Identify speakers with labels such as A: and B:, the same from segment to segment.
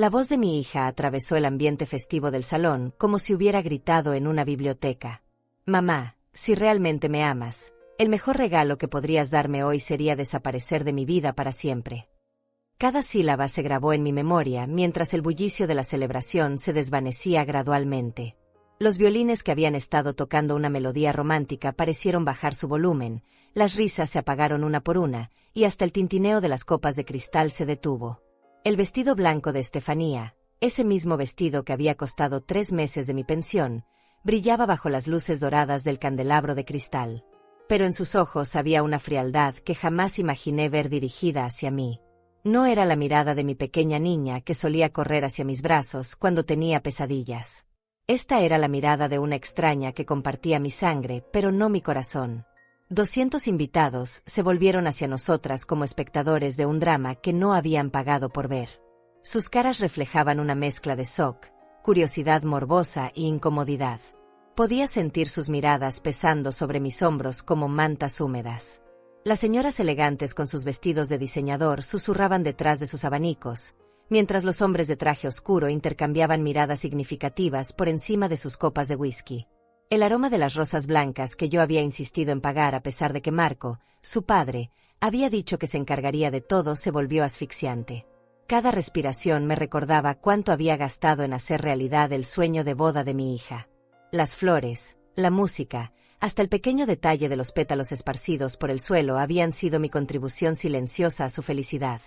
A: La voz de mi hija atravesó el ambiente festivo del salón como si hubiera gritado en una biblioteca. Mamá, si realmente me amas, el mejor regalo que podrías darme hoy sería desaparecer de mi vida para siempre. Cada sílaba se grabó en mi memoria mientras el bullicio de la celebración se desvanecía gradualmente. Los violines que habían estado tocando una melodía romántica parecieron bajar su volumen, las risas se apagaron una por una, y hasta el tintineo de las copas de cristal se detuvo. El vestido blanco de Estefanía, ese mismo vestido que había costado 3 meses de mi pensión, brillaba bajo las luces doradas del candelabro de cristal. Pero en sus ojos había una frialdad que jamás imaginé ver dirigida hacia mí. No era la mirada de mi pequeña niña que solía correr hacia mis brazos cuando tenía pesadillas. Esta era la mirada de una extraña que compartía mi sangre, pero no mi corazón. 200 invitados se volvieron hacia nosotras como espectadores de un drama que no habían pagado por ver. Sus caras reflejaban una mezcla de shock, curiosidad morbosa e incomodidad. Podía sentir sus miradas pesando sobre mis hombros como mantas húmedas. Las señoras elegantes con sus vestidos de diseñador susurraban detrás de sus abanicos, mientras los hombres de traje oscuro intercambiaban miradas significativas por encima de sus copas de whisky. El aroma de las rosas blancas que yo había insistido en pagar a pesar de que Marco, su padre, había dicho que se encargaría de todo se volvió asfixiante. Cada respiración me recordaba cuánto había gastado en hacer realidad el sueño de boda de mi hija. Las flores, la música, hasta el pequeño detalle de los pétalos esparcidos por el suelo habían sido mi contribución silenciosa a su felicidad.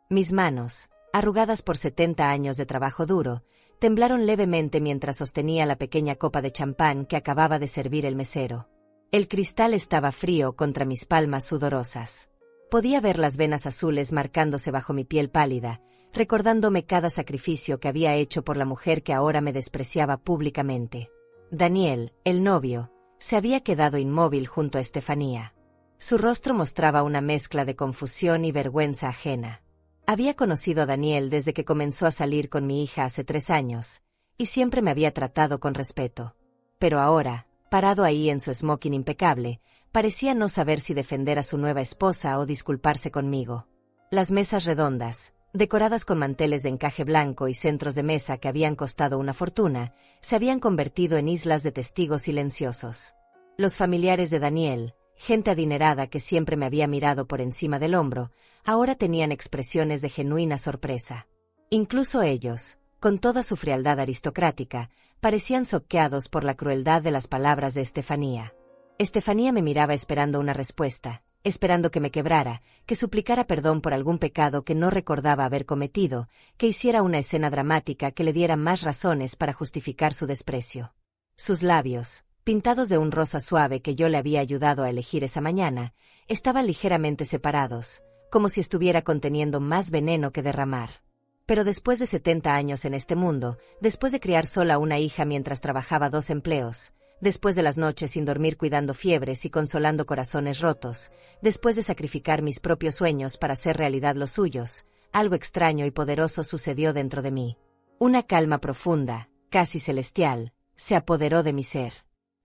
A: Mis manos, arrugadas por 70 años de trabajo duro, temblaron levemente mientras sostenía la pequeña copa de champán que acababa de servir el mesero. El cristal estaba frío contra mis palmas sudorosas. Podía ver las venas azules marcándose bajo mi piel pálida, recordándome cada sacrificio que había hecho por la mujer que ahora me despreciaba públicamente. Daniel, el novio, se había quedado inmóvil junto a Estefanía. Su rostro mostraba una mezcla de confusión y vergüenza ajena. Había conocido a Daniel desde que comenzó a salir con mi hija hace 3 años, y siempre me había tratado con respeto. Pero ahora, parado ahí en su smoking impecable, parecía no saber si defender a su nueva esposa o disculparse conmigo. Las mesas redondas, decoradas con manteles de encaje blanco y centros de mesa que habían costado una fortuna, se habían convertido en islas de testigos silenciosos. Los familiares de Daniel, gente adinerada que siempre me había mirado por encima del hombro, ahora tenían expresiones de genuina sorpresa. Incluso ellos, con toda su frialdad aristocrática, parecían choqueados por la crueldad de las palabras de Estefanía. Estefanía me miraba esperando una respuesta, esperando que me quebrara, que suplicara perdón por algún pecado que no recordaba haber cometido, que hiciera una escena dramática que le diera más razones para justificar su desprecio. Sus labios, pintados de un rosa suave que yo le había ayudado a elegir esa mañana, estaban ligeramente separados, como si estuviera conteniendo más veneno que derramar. Pero después de 70 años en este mundo, después de criar sola una hija mientras trabajaba 2 empleos, después de las noches sin dormir cuidando fiebres y consolando corazones rotos, después de sacrificar mis propios sueños para hacer realidad los suyos, algo extraño y poderoso sucedió dentro de mí. Una calma profunda, casi celestial, se apoderó de mi ser.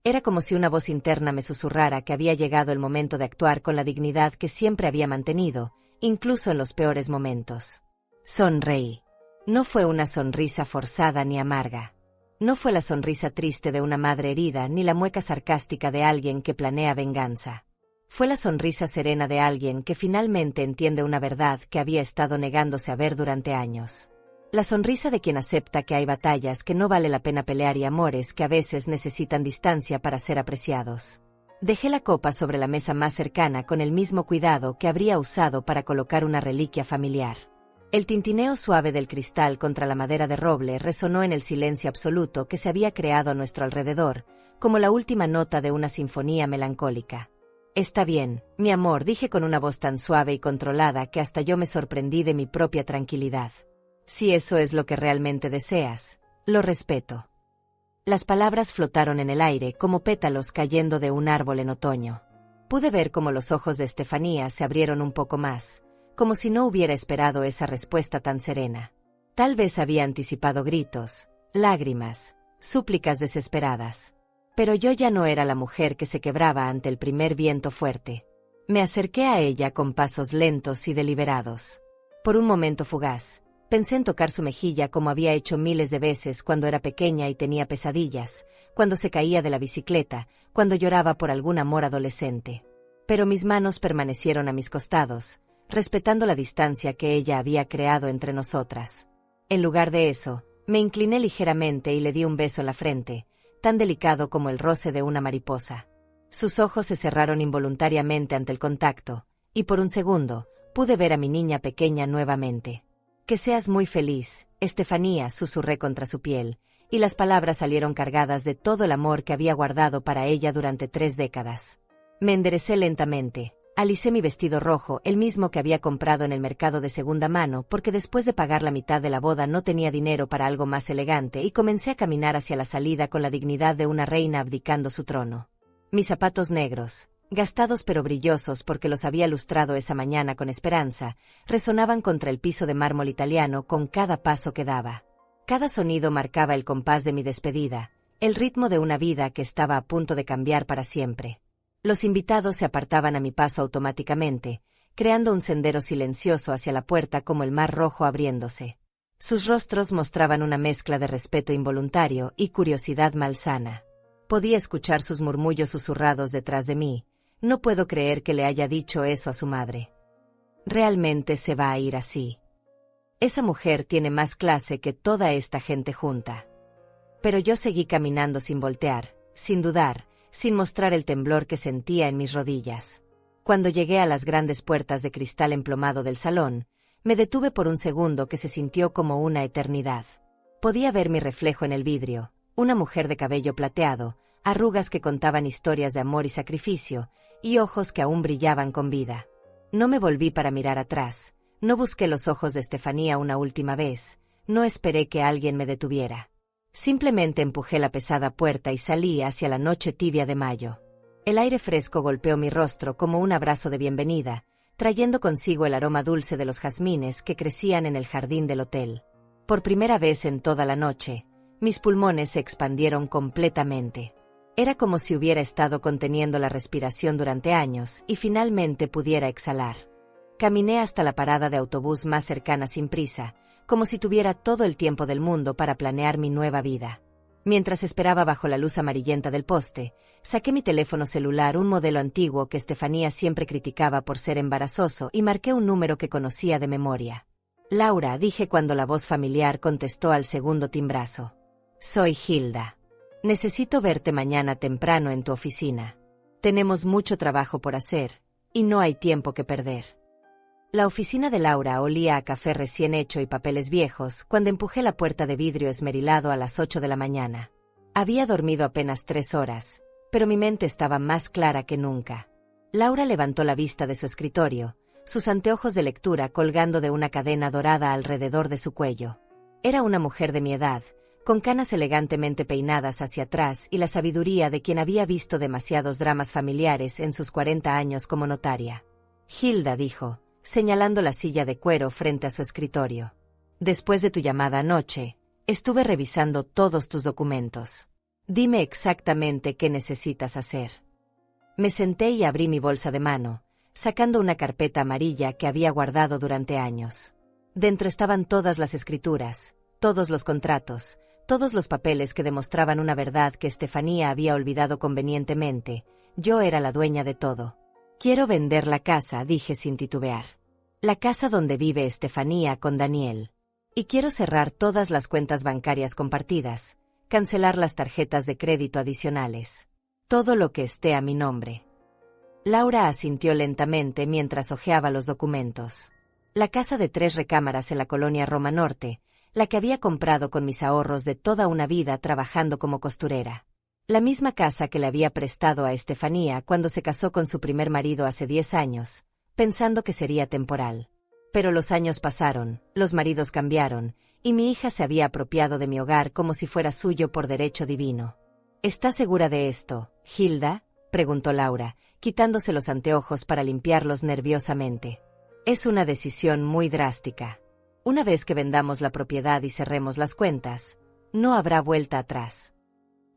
A: Era como si una voz interna me susurrara que había llegado el momento de actuar con la dignidad que siempre había mantenido, incluso en los peores momentos. Sonreí. No fue una sonrisa forzada ni amarga. No fue la sonrisa triste de una madre herida ni la mueca sarcástica de alguien que planea venganza. Fue la sonrisa serena de alguien que finalmente entiende una verdad que había estado negándose a ver durante años. La sonrisa de quien acepta que hay batallas que no vale la pena pelear y amores que a veces necesitan distancia para ser apreciados. Dejé la copa sobre la mesa más cercana con el mismo cuidado que habría usado para colocar una reliquia familiar. El tintineo suave del cristal contra la madera de roble resonó en el silencio absoluto que se había creado a nuestro alrededor, como la última nota de una sinfonía melancólica. «Está bien, mi amor», dije con una voz tan suave y controlada que hasta yo me sorprendí de mi propia tranquilidad. «Si eso es lo que realmente deseas, lo respeto». Las palabras flotaron en el aire como pétalos cayendo de un árbol en otoño. Pude ver cómo los ojos de Estefanía se abrieron un poco más, como si no hubiera esperado esa respuesta tan serena. Tal vez había anticipado gritos, lágrimas, súplicas desesperadas. Pero yo ya no era la mujer que se quebraba ante el primer viento fuerte. Me acerqué a ella con pasos lentos y deliberados. Por un momento fugaz, Pensé en tocar su mejilla como había hecho miles de veces cuando era pequeña y tenía pesadillas, cuando se caía de la bicicleta, cuando lloraba por algún amor adolescente. Pero mis manos permanecieron a mis costados, respetando la distancia que ella había creado entre nosotras. En lugar de eso, me incliné ligeramente y le di un beso en la frente, tan delicado como el roce de una mariposa. Sus ojos se cerraron involuntariamente ante el contacto, y por un segundo, pude ver a mi niña pequeña nuevamente. «Que seas muy feliz, Estefanía», susurré contra su piel, y las palabras salieron cargadas de todo el amor que había guardado para ella durante 3 décadas. Me enderecé lentamente, alicé mi vestido rojo, el mismo que había comprado en el mercado de segunda mano porque después de pagar la mitad de la boda no tenía dinero para algo más elegante y comencé a caminar hacia la salida con la dignidad de una reina abdicando su trono. Mis zapatos negros, gastados pero brillosos porque los había lustrado esa mañana con esperanza, resonaban contra el piso de mármol italiano con cada paso que daba. Cada sonido marcaba el compás de mi despedida, el ritmo de una vida que estaba a punto de cambiar para siempre. Los invitados se apartaban a mi paso automáticamente, creando un sendero silencioso hacia la puerta como el mar rojo abriéndose. Sus rostros mostraban una mezcla de respeto involuntario y curiosidad malsana. Podía escuchar sus murmullos susurrados detrás de mí. No puedo creer que le haya dicho eso a su madre. Realmente se va a ir así. Esa mujer tiene más clase que toda esta gente junta. Pero yo seguí caminando sin voltear, sin dudar, sin mostrar el temblor que sentía en mis rodillas. Cuando llegué a las grandes puertas de cristal emplomado del salón, me detuve por un segundo que se sintió como una eternidad. Podía ver mi reflejo en el vidrio, una mujer de cabello plateado, arrugas que contaban historias de amor y sacrificio, y ojos que aún brillaban con vida. No me volví para mirar atrás, no busqué los ojos de Estefanía una última vez, no esperé que alguien me detuviera. Simplemente empujé la pesada puerta y salí hacia la noche tibia de mayo. El aire fresco golpeó mi rostro como un abrazo de bienvenida, trayendo consigo el aroma dulce de los jazmines que crecían en el jardín del hotel. Por primera vez en toda la noche, mis pulmones se expandieron completamente. Era como si hubiera estado conteniendo la respiración durante años y finalmente pudiera exhalar. Caminé hasta la parada de autobús más cercana sin prisa, como si tuviera todo el tiempo del mundo para planear mi nueva vida. Mientras esperaba bajo la luz amarillenta del poste, saqué mi teléfono celular, un modelo antiguo que Estefanía siempre criticaba por ser embarazoso, y marqué un número que conocía de memoria. «Laura», dije cuando la voz familiar contestó al segundo timbrazo. «Soy Hilda. Necesito verte mañana temprano en tu oficina. Tenemos mucho trabajo por hacer, y no hay tiempo que perder». La oficina de Laura olía a café recién hecho y papeles viejos cuando empujé la puerta de vidrio esmerilado a las 8 de la mañana. Había dormido apenas 3 horas, pero mi mente estaba más clara que nunca. Laura levantó la vista de su escritorio, sus anteojos de lectura colgando de una cadena dorada alrededor de su cuello. Era una mujer de mi edad, con canas elegantemente peinadas hacia atrás y la sabiduría de quien había visto demasiados dramas familiares en sus 40 años como notaria. «Hilda», dijo, señalando la silla de cuero frente a su escritorio. «Después de tu llamada anoche, estuve revisando todos tus documentos. Dime exactamente qué necesitas hacer». Me senté y abrí mi bolsa de mano, sacando una carpeta amarilla que había guardado durante años. Dentro estaban todas las escrituras, todos los contratos, todos los papeles que demostraban una verdad que Estefanía había olvidado convenientemente. Yo era la dueña de todo. «Quiero vender la casa», dije sin titubear. «La casa donde vive Estefanía con Daniel. Y quiero cerrar todas las cuentas bancarias compartidas, cancelar las tarjetas de crédito adicionales. Todo lo que esté a mi nombre». Laura asintió lentamente mientras hojeaba los documentos. La casa de 3 recámaras en la colonia Roma Norte, la que había comprado con mis ahorros de toda una vida trabajando como costurera. La misma casa que le había prestado a Estefanía cuando se casó con su primer marido hace 10 años, pensando que sería temporal. Pero los años pasaron, los maridos cambiaron, y mi hija se había apropiado de mi hogar como si fuera suyo por derecho divino. «¿Estás segura de esto, Hilda?», preguntó Laura, quitándose los anteojos para limpiarlos nerviosamente. «Es una decisión muy drástica. Una vez que vendamos la propiedad y cerremos las cuentas, no habrá vuelta atrás».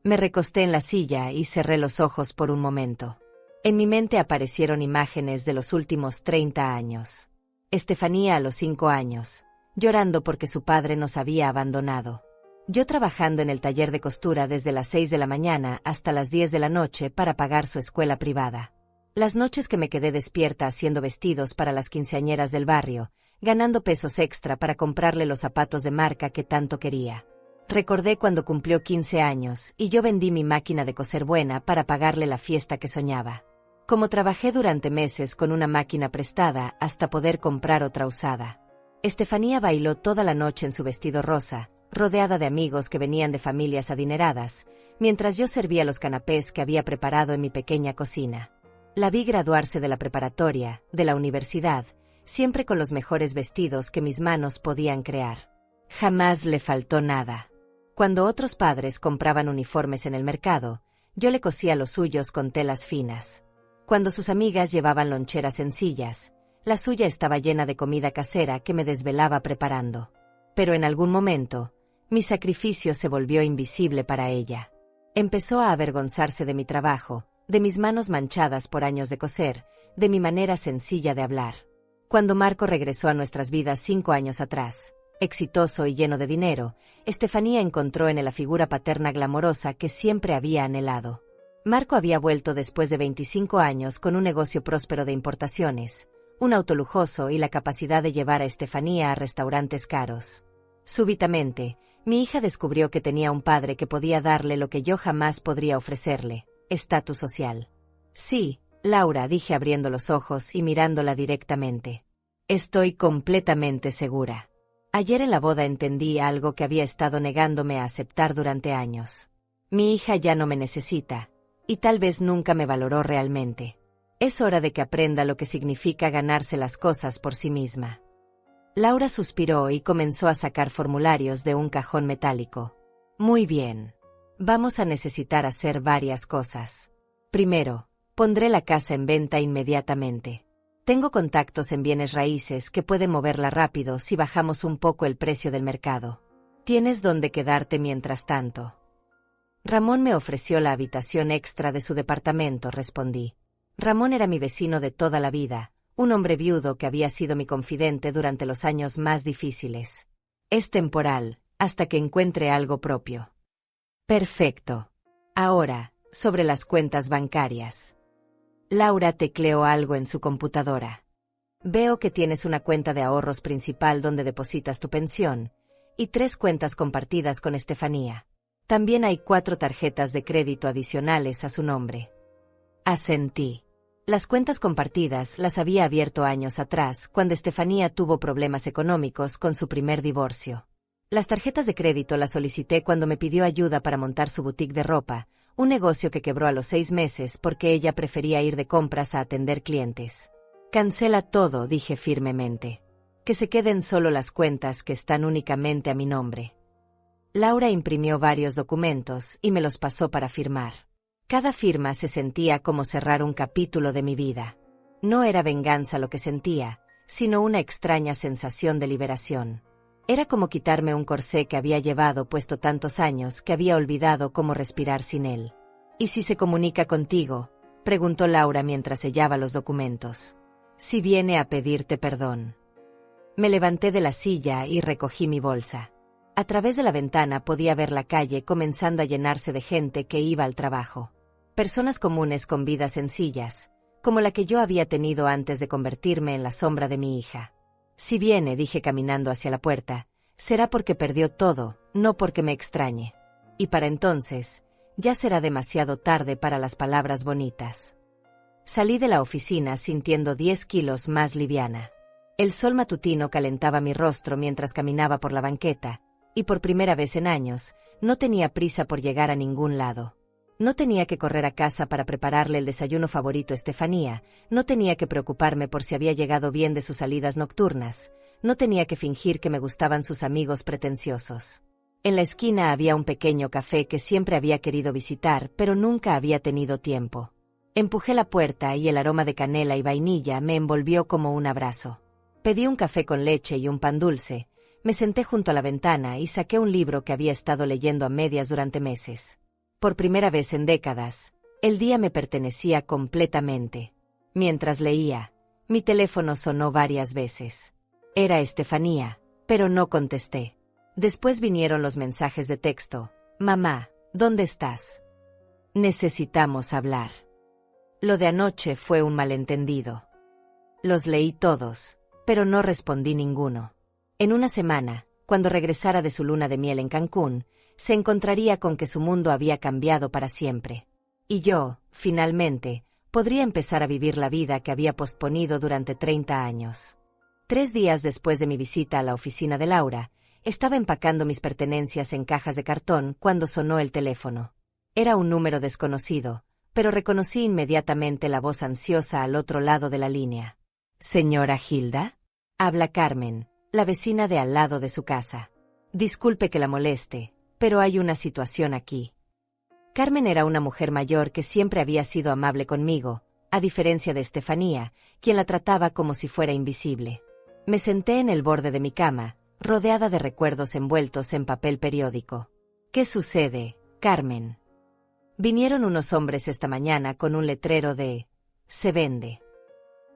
A: Me recosté en la silla y cerré los ojos por un momento. En mi mente aparecieron imágenes de los últimos 30 años. Estefanía a los 5 años, llorando porque su padre nos había abandonado. Yo trabajando en el taller de costura desde las 6 de la mañana hasta las 10 de la noche para pagar su escuela privada. Las noches que me quedé despierta haciendo vestidos para las quinceañeras del barrio, ganando pesos extra para comprarle los zapatos de marca que tanto quería. Recordé cuando cumplió 15 años y yo vendí mi máquina de coser buena para pagarle la fiesta que soñaba. Como trabajé durante meses con una máquina prestada hasta poder comprar otra usada. Estefanía bailó toda la noche en su vestido rosa, rodeada de amigos que venían de familias adineradas, mientras yo servía los canapés que había preparado en mi pequeña cocina. La vi graduarse de la preparatoria, de la universidad, siempre con los mejores vestidos que mis manos podían crear. Jamás le faltó nada. Cuando otros padres compraban uniformes en el mercado, yo le cosía los suyos con telas finas. Cuando sus amigas llevaban loncheras sencillas, la suya estaba llena de comida casera que me desvelaba preparando. Pero en algún momento, mi sacrificio se volvió invisible para ella. Empezó a avergonzarse de mi trabajo, de mis manos manchadas por años de coser, de mi manera sencilla de hablar. Cuando Marco regresó a nuestras vidas 5 años atrás, exitoso y lleno de dinero, Estefanía encontró en él la figura paterna glamorosa que siempre había anhelado. Marco había vuelto después de 25 años con un negocio próspero de importaciones, un auto lujoso y la capacidad de llevar a Estefanía a restaurantes caros. Súbitamente, mi hija descubrió que tenía un padre que podía darle lo que yo jamás podría ofrecerle: estatus social. Sí, Laura, dije abriendo los ojos y mirándola directamente. Estoy completamente segura. Ayer en la boda entendí algo que había estado negándome a aceptar durante años. Mi hija ya no me necesita, y tal vez nunca me valoró realmente. Es hora de que aprenda lo que significa ganarse las cosas por sí misma. Laura suspiró y comenzó a sacar formularios de un cajón metálico. Muy bien. Vamos a necesitar hacer varias cosas. Primero, pondré la casa en venta inmediatamente. Tengo contactos en bienes raíces que pueden moverla rápido si bajamos un poco el precio del mercado. Tienes dónde quedarte mientras tanto. Ramón me ofreció la habitación extra de su departamento, respondí. Ramón era mi vecino de toda la vida, un hombre viudo que había sido mi confidente durante los años más difíciles. Es temporal, hasta que encuentre algo propio. Perfecto. Ahora, sobre las cuentas bancarias. Laura tecleó algo en su computadora. Veo que tienes una cuenta de ahorros principal donde depositas tu pensión, y 3 cuentas compartidas con Estefanía. También hay 4 tarjetas de crédito adicionales a su nombre. Asentí. Las cuentas compartidas las había abierto años atrás, cuando Estefanía tuvo problemas económicos con su primer divorcio. Las tarjetas de crédito las solicité cuando me pidió ayuda para montar su boutique de ropa, un negocio que quebró a los 6 meses porque ella prefería ir de compras a atender clientes. Cancela todo, dije firmemente. Que se queden solo las cuentas que están únicamente a mi nombre. Laura imprimió varios documentos y me los pasó para firmar. Cada firma se sentía como cerrar un capítulo de mi vida. No era venganza lo que sentía, sino una extraña sensación de liberación. Era como quitarme un corsé que había llevado puesto tantos años que había olvidado cómo respirar sin él. ¿Y si se comunica contigo?, preguntó Laura mientras sellaba los documentos. Si viene a pedirte perdón. Me levanté de la silla y recogí mi bolsa. A través de la ventana podía ver la calle comenzando a llenarse de gente que iba al trabajo. Personas comunes con vidas sencillas, como la que yo había tenido antes de convertirme en la sombra de mi hija. Si viene, dije caminando hacia la puerta, será porque perdió todo, no porque me extrañe. Y para entonces, ya será demasiado tarde para las palabras bonitas. Salí de la oficina sintiendo 10 kilos más liviana. El sol matutino calentaba mi rostro mientras caminaba por la banqueta, y por primera vez en años, no tenía prisa por llegar a ningún lado. No tenía que correr a casa para prepararle el desayuno favorito a Estefanía, no tenía que preocuparme por si había llegado bien de sus salidas nocturnas, no tenía que fingir que me gustaban sus amigos pretenciosos. En la esquina había un pequeño café que siempre había querido visitar, pero nunca había tenido tiempo. Empujé la puerta y el aroma de canela y vainilla me envolvió como un abrazo. Pedí un café con leche y un pan dulce, me senté junto a la ventana y saqué un libro que había estado leyendo a medias durante meses. Por primera vez en décadas, el día me pertenecía completamente. Mientras leía, mi teléfono sonó varias veces. Era Estefanía, Pero no contesté. Después vinieron los mensajes de texto. Mamá, ¿dónde estás? Necesitamos hablar. Lo de anoche fue un malentendido. Los leí todos, pero no respondí ninguno. En una semana, cuando regresara de su luna de miel en Cancún, se encontraría con que su mundo había cambiado para siempre. Y yo, finalmente, podría empezar a vivir la vida que había posponido durante 30 años. 3 días después de mi visita a la oficina de Laura, estaba empacando mis pertenencias en cajas de cartón cuando sonó el teléfono. Era un número desconocido, pero reconocí inmediatamente la voz ansiosa al otro lado de la línea. «¿Señora Hilda?» Habla Carmen, la vecina de al lado de su casa. «Disculpe que la moleste, pero hay una situación aquí». Carmen era una mujer mayor que siempre había sido amable conmigo, a diferencia de Estefanía, quien la trataba como si fuera invisible. Me senté en el borde de mi cama, rodeada de recuerdos envueltos en papel periódico. «¿Qué sucede, Carmen?» Vinieron unos hombres esta mañana con un letrero de «Se vende».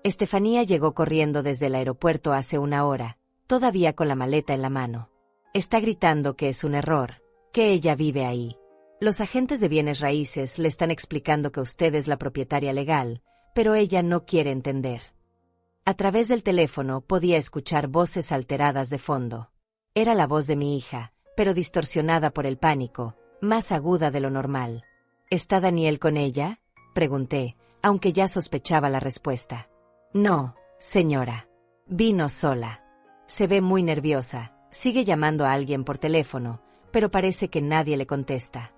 A: Estefanía llegó corriendo desde el aeropuerto hace una hora, todavía con la maleta en la mano. Está gritando que es un error, que ella vive ahí. Los agentes de bienes raíces le están explicando que usted es la propietaria legal, pero ella no quiere entender. A través del teléfono podía escuchar voces alteradas de fondo. Era la voz de mi hija, pero distorsionada por el pánico, más aguda de lo normal. ¿Está Daniel con ella?, pregunté, aunque ya sospechaba la respuesta. No, señora. Vino sola. Se ve muy nerviosa, sigue llamando a alguien por teléfono, pero parece que nadie le contesta.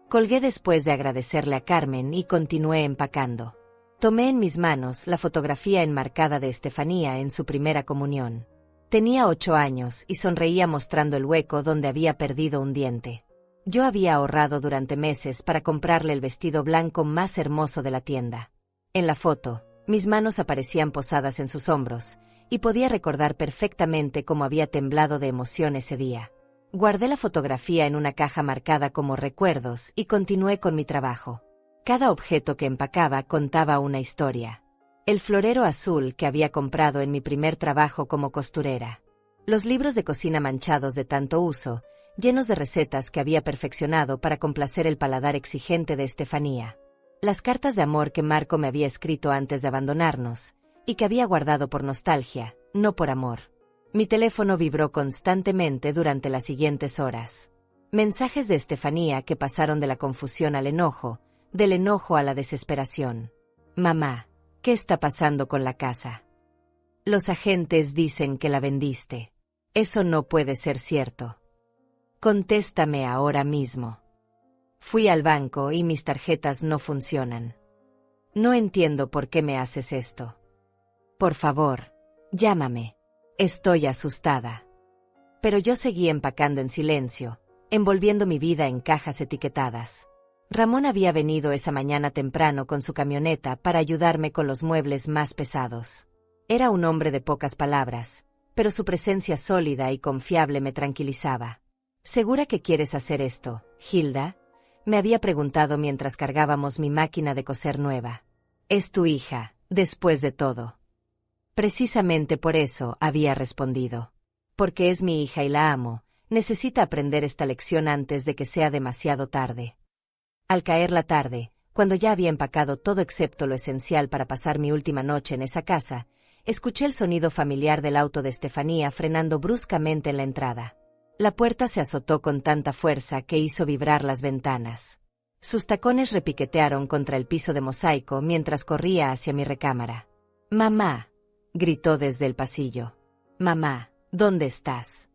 A: Colgué después de agradecerle a Carmen y continué empacando. Tomé en mis manos la fotografía enmarcada de Estefanía en su primera comunión. Tenía 8 años y sonreía mostrando el hueco donde había perdido un diente. Yo había ahorrado durante meses para comprarle el vestido blanco más hermoso de la tienda. En la foto, mis manos aparecían posadas en sus hombros, y podía recordar perfectamente cómo había temblado de emoción ese día. Guardé la fotografía en una caja marcada como recuerdos y continué con mi trabajo. Cada objeto que empacaba contaba una historia. El florero azul que había comprado en mi primer trabajo como costurera. Los libros de cocina manchados de tanto uso, llenos de recetas que había perfeccionado para complacer el paladar exigente de Estefanía. Las cartas de amor que Marco me había escrito antes de abandonarnos, y que había guardado por nostalgia, no por amor. Mi teléfono vibró constantemente durante las siguientes horas. Mensajes de Estefanía que pasaron de la confusión al enojo, del enojo a la desesperación. Mamá, ¿qué está pasando con la casa? Los agentes dicen que la vendiste. Eso no puede ser cierto. Contéstame ahora mismo. Fui al banco y mis tarjetas no funcionan. No entiendo por qué me haces esto. Por favor, llámame. Estoy asustada. Pero yo seguí empacando en silencio, envolviendo mi vida en cajas etiquetadas. Ramón había venido esa mañana temprano con su camioneta para ayudarme con los muebles más pesados. Era un hombre de pocas palabras, pero su presencia sólida y confiable me tranquilizaba. ¿Segura que quieres hacer esto, Hilda?, me había preguntado mientras cargábamos mi máquina de coser nueva. Es tu hija, después de todo. Precisamente por eso había respondido. Porque es mi hija y la amo, necesita aprender esta lección antes de que sea demasiado tarde. Al caer la tarde, cuando ya había empacado todo excepto lo esencial para pasar mi última noche en esa casa, escuché el sonido familiar del auto de Estefanía frenando bruscamente en la entrada. La puerta se azotó con tanta fuerza que hizo vibrar las ventanas. Sus tacones repiquetearon contra el piso de mosaico mientras corría hacia mi recámara. «Mamá», gritó desde el pasillo. «Mamá, ¿dónde estás?»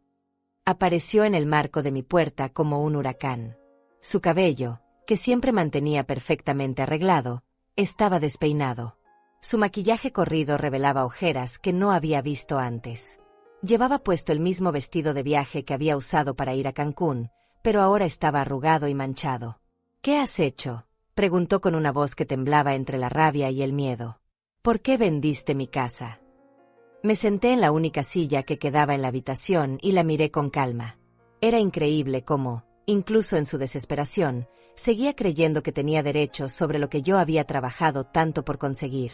A: Apareció en el marco de mi puerta como un huracán. Su cabello, que siempre mantenía perfectamente arreglado, estaba despeinado. Su maquillaje corrido revelaba ojeras que no había visto antes. Llevaba puesto el mismo vestido de viaje que había usado para ir a Cancún, pero ahora estaba arrugado y manchado. «¿Qué has hecho?», preguntó con una voz que temblaba entre la rabia y el miedo. «¿Por qué vendiste mi casa?». Me senté en la única silla que quedaba en la habitación y la miré con calma. Era increíble cómo, incluso en su desesperación, seguía creyendo que tenía derechos sobre lo que yo había trabajado tanto por conseguir.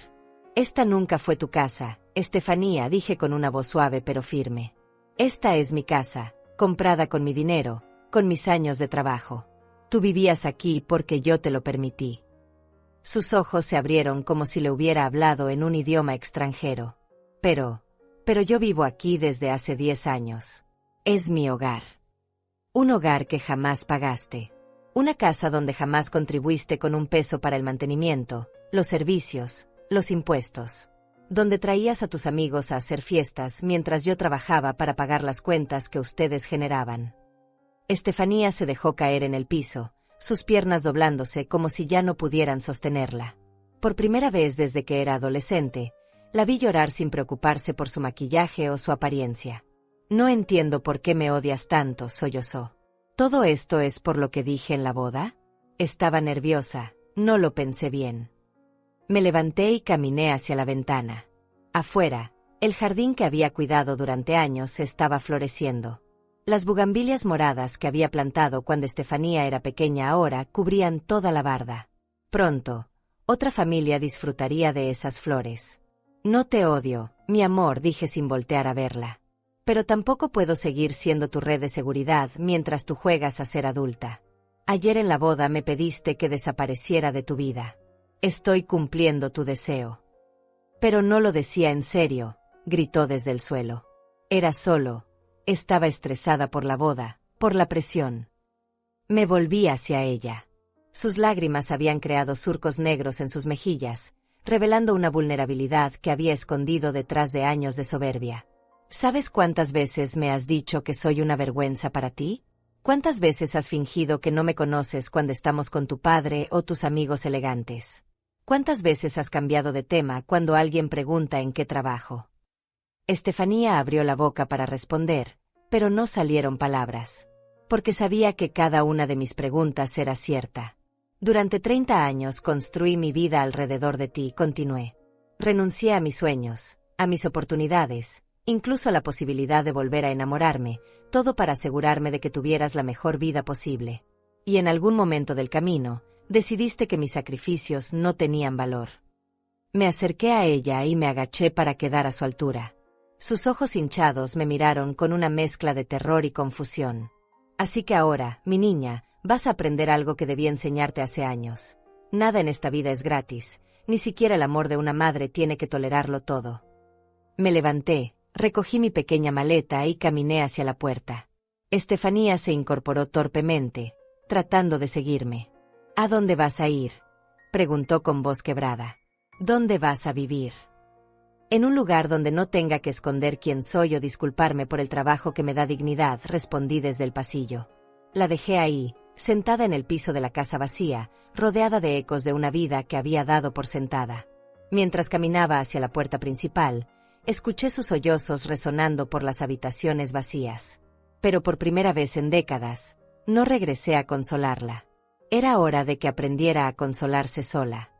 A: «Esta nunca fue tu casa, Estefanía», dije con una voz suave pero firme. Esta es mi casa, comprada con mi dinero, con mis años de trabajo. Tú vivías aquí porque yo te lo permití. Sus ojos se abrieron como si le hubiera hablado en un idioma extranjero. Pero yo vivo aquí desde hace 10 años. Es mi hogar. Un hogar que jamás pagaste. Una casa donde jamás contribuiste con un peso para el mantenimiento, los servicios, los impuestos. Donde traías a tus amigos a hacer fiestas mientras yo trabajaba para pagar las cuentas que ustedes generaban. Estefanía se dejó caer en el piso, sus piernas doblándose como si ya no pudieran sostenerla. Por primera vez desde que era adolescente, la vi llorar sin preocuparse por su maquillaje o su apariencia. No entiendo por qué me odias tanto, sollozó. ¿Todo esto es por lo que dije en la boda? Estaba nerviosa, no lo pensé bien. Me levanté y caminé hacia la ventana. Afuera, el jardín que había cuidado durante años estaba floreciendo. Las bugambilias moradas que había plantado cuando Estefanía era pequeña ahora cubrían toda la barda. Pronto, otra familia disfrutaría de esas flores. No te odio, mi amor, dije sin voltear a verla. Pero tampoco puedo seguir siendo tu red de seguridad mientras tú juegas a ser adulta. Ayer en la boda me pediste que desapareciera de tu vida. Estoy cumpliendo tu deseo. Pero no lo decía en serio, gritó desde el suelo. Era solo. Estaba estresada por la boda, por la presión. Me volví hacia ella. Sus lágrimas habían creado surcos negros en sus mejillas, revelando una vulnerabilidad que había escondido detrás de años de soberbia. ¿Sabes cuántas veces me has dicho que soy una vergüenza para ti? ¿Cuántas veces has fingido que no me conoces cuando estamos con tu padre o tus amigos elegantes? ¿Cuántas veces has cambiado de tema cuando alguien pregunta en qué trabajo? Estefanía abrió la boca para responder, pero no salieron palabras. Porque sabía que cada una de mis preguntas era cierta. Durante 30 años construí mi vida alrededor de ti, continué. Renuncié a mis sueños, a mis oportunidades, incluso a la posibilidad de volver a enamorarme, todo para asegurarme de que tuvieras la mejor vida posible. Y en algún momento del camino, decidiste que mis sacrificios no tenían valor. Me acerqué a ella y me agaché para quedar a su altura. Sus ojos hinchados me miraron con una mezcla de terror y confusión. Así que ahora, mi niña, vas a aprender algo que debí enseñarte hace años. Nada en esta vida es gratis, ni siquiera el amor de una madre tiene que tolerarlo todo. Me levanté, recogí mi pequeña maleta y caminé hacia la puerta. Estefanía se incorporó torpemente, tratando de seguirme. ¿A dónde vas a ir?, preguntó con voz quebrada. ¿Dónde vas a vivir? En un lugar donde no tenga que esconder quién soy o disculparme por el trabajo que me da dignidad, respondí desde el pasillo. La dejé ahí, sentada en el piso de la casa vacía, rodeada de ecos de una vida que había dado por sentada. Mientras caminaba hacia la puerta principal, escuché sus sollozos resonando por las habitaciones vacías. Pero por primera vez en décadas, no regresé a consolarla. Era hora de que aprendiera a consolarse sola.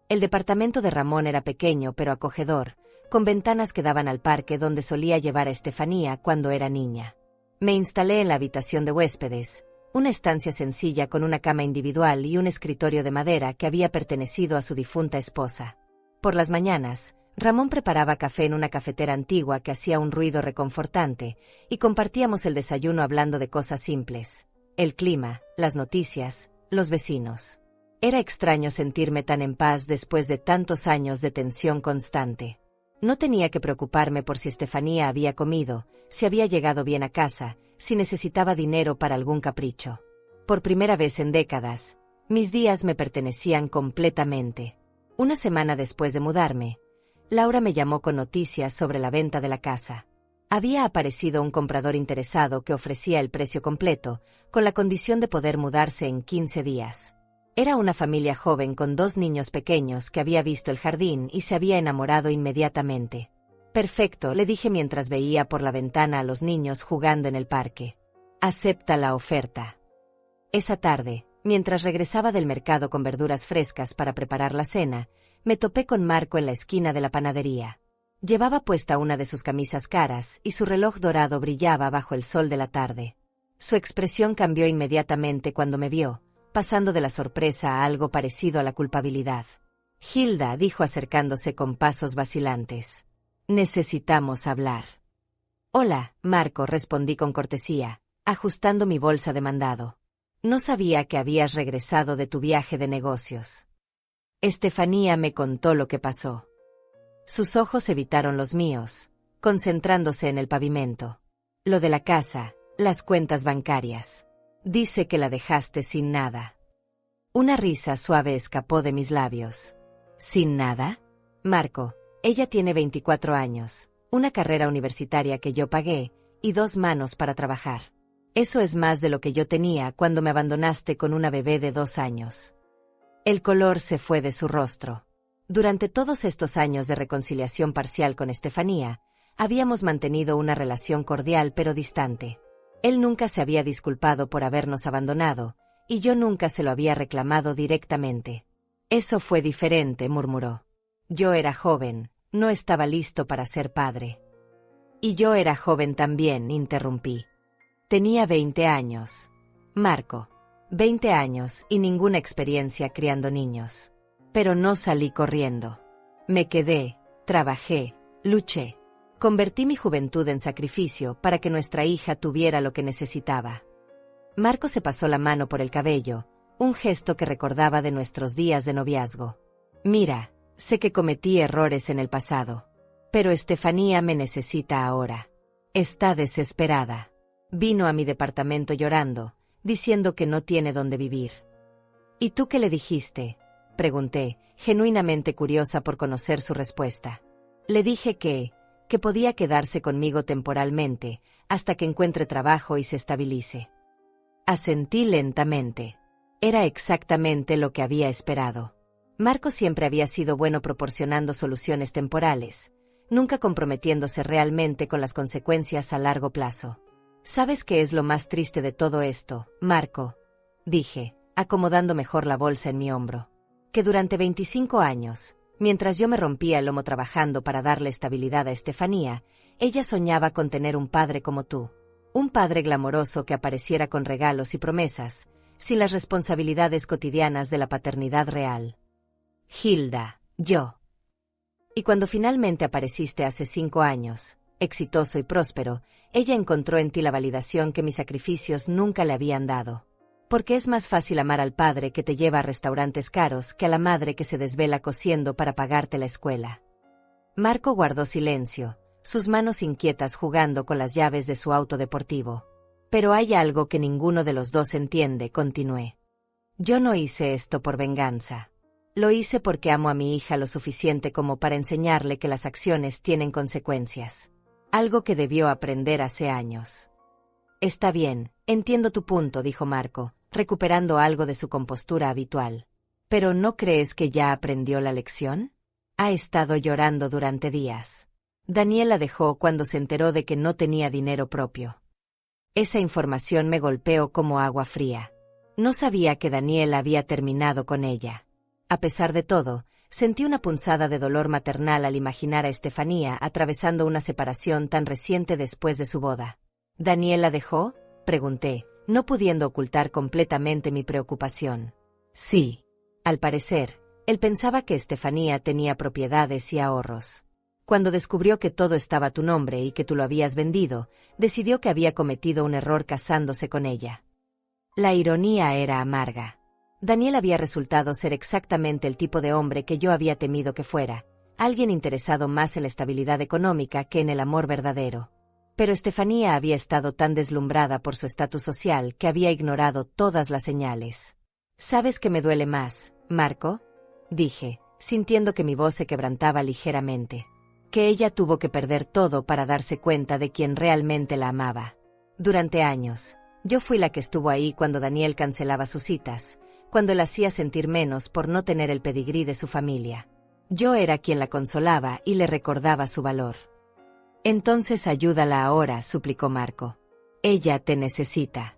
A: El departamento de Ramón era pequeño pero acogedor, con ventanas que daban al parque donde solía llevar a Estefanía cuando era niña. Me instalé en la habitación de huéspedes, una estancia sencilla con una cama individual y un escritorio de madera que había pertenecido a su difunta esposa. Por las mañanas, Ramón preparaba café en una cafetera antigua que hacía un ruido reconfortante, y compartíamos el desayuno hablando de cosas simples: el clima, las noticias, los vecinos. Era extraño sentirme tan en paz después de tantos años de tensión constante. No tenía que preocuparme por si Estefanía había comido, si había llegado bien a casa, si necesitaba dinero para algún capricho. Por primera vez en décadas, mis días me pertenecían completamente. Una semana después de mudarme, Laura me llamó con noticias sobre la venta de la casa. Había aparecido un comprador interesado que ofrecía el precio completo, con la condición de poder mudarse en 15 días. Era una familia joven con 2 niños pequeños que había visto el jardín y se había enamorado inmediatamente. Perfecto, le dije mientras veía por la ventana a los niños jugando en el parque. Acepta la oferta. Esa tarde, mientras regresaba del mercado con verduras frescas para preparar la cena, me topé con Marco en la esquina de la panadería. Llevaba puesta una de sus camisas caras y su reloj dorado brillaba bajo el sol de la tarde. Su expresión cambió inmediatamente cuando me vio, pasando de la sorpresa a algo parecido a la culpabilidad. Hilda, dijo acercándose con pasos vacilantes. Necesitamos hablar. Hola, Marco, respondí con cortesía, ajustando mi bolsa de mandado. No sabía que habías regresado de tu viaje de negocios. Estefanía me contó lo que pasó. Sus ojos evitaron los míos, concentrándose en el pavimento. Lo de la casa, las cuentas bancarias. Dice que la dejaste sin nada. Una risa suave escapó de mis labios. ¿Sin nada? Marco, ella tiene 24 años, una carrera universitaria que yo pagué, y 2 manos para trabajar. Eso es más de lo que yo tenía cuando me abandonaste con una bebé de 2 años. El color se fue de su rostro. Durante todos estos años de reconciliación parcial con Estefanía, habíamos mantenido una relación cordial pero distante. Él nunca se había disculpado por habernos abandonado, y yo nunca se lo había reclamado directamente. Eso fue diferente, murmuró. Yo era joven, no estaba listo para ser padre. Y yo era joven también, interrumpí. Tenía 20 años. Marco, 20 años y ninguna experiencia criando niños. Pero no salí corriendo. Me quedé, trabajé, luché. Convertí mi juventud en sacrificio para que nuestra hija tuviera lo que necesitaba. Marco se pasó la mano por el cabello, un gesto que recordaba de nuestros días de noviazgo. Mira, sé que cometí errores en el pasado. Pero Estefanía me necesita ahora. Está desesperada. Vino a mi departamento llorando, diciendo que no tiene dónde vivir. ¿Y tú qué le dijiste?, pregunté, genuinamente curiosa por conocer su respuesta. Le dije que podía quedarse conmigo temporalmente, hasta que encuentre trabajo y se estabilice. Asentí lentamente. Era exactamente lo que había esperado. Marco siempre había sido bueno proporcionando soluciones temporales, nunca comprometiéndose realmente con las consecuencias a largo plazo. ¿Sabes qué es lo más triste de todo esto, Marco?, dije, acomodando mejor la bolsa en mi hombro. Que durante 25 años, mientras yo me rompía el lomo trabajando para darle estabilidad a Estefanía, ella soñaba con tener un padre como tú. Un padre glamoroso que apareciera con regalos y promesas, sin las responsabilidades cotidianas de la paternidad real. Hilda, yo. Y cuando finalmente apareciste hace 5 años, exitoso y próspero, ella encontró en ti la validación que mis sacrificios nunca le habían dado. Porque es más fácil amar al padre que te lleva a restaurantes caros que a la madre que se desvela cosiendo para pagarte la escuela. Marco guardó silencio, sus manos inquietas jugando con las llaves de su auto deportivo. Pero hay algo que ninguno de los dos entiende, continué. Yo no hice esto por venganza. Lo hice porque amo a mi hija lo suficiente como para enseñarle que las acciones tienen consecuencias. Algo que debió aprender hace años. Está bien, entiendo tu punto, dijo Marco, recuperando algo de su compostura habitual. ¿Pero no crees que ya aprendió la lección? Ha estado llorando durante días. Daniel la dejó cuando se enteró de que no tenía dinero propio. Esa información me golpeó como agua fría. No sabía que Daniel había terminado con ella. A pesar de todo, sentí una punzada de dolor maternal al imaginar a Estefanía atravesando una separación tan reciente después de su boda. ¿Daniel la dejó?, pregunté, no pudiendo ocultar completamente mi preocupación. Sí. Al parecer, él pensaba que Estefanía tenía propiedades y ahorros. Cuando descubrió que todo estaba a tu nombre y que tú lo habías vendido, decidió que había cometido un error casándose con ella. La ironía era amarga. Daniel había resultado ser exactamente el tipo de hombre que yo había temido que fuera, alguien interesado más en la estabilidad económica que en el amor verdadero. Pero Estefanía había estado tan deslumbrada por su estatus social que había ignorado todas las señales. ¿Sabes qué me duele más, Marco?, dije, sintiendo que mi voz se quebrantaba ligeramente. Que ella tuvo que perder todo para darse cuenta de quién realmente la amaba. Durante años, yo fui la que estuvo ahí cuando Daniel cancelaba sus citas, cuando la hacía sentir menos por no tener el pedigrí de su familia. Yo era quien la consolaba y le recordaba su valor. Entonces ayúdala ahora, suplicó Marco. Ella te necesita.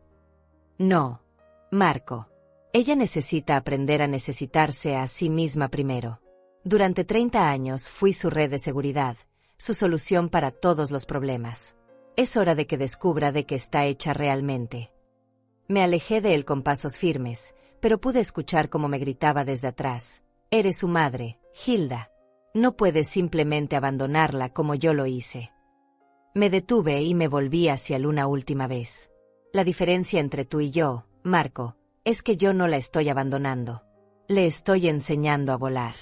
A: No, Marco. Ella necesita aprender a necesitarse a sí misma primero. Durante 30 años fui su red de seguridad, su solución para todos los problemas. Es hora de que descubra de qué está hecha realmente. Me alejé de él con pasos firmes, pero pude escuchar cómo me gritaba desde atrás. Eres su madre, Hilda. No puedes simplemente abandonarla como yo lo hice. Me detuve y me volví hacia él una última vez. La diferencia entre tú y yo, Marco, es que yo no la estoy abandonando. Le estoy enseñando a volar.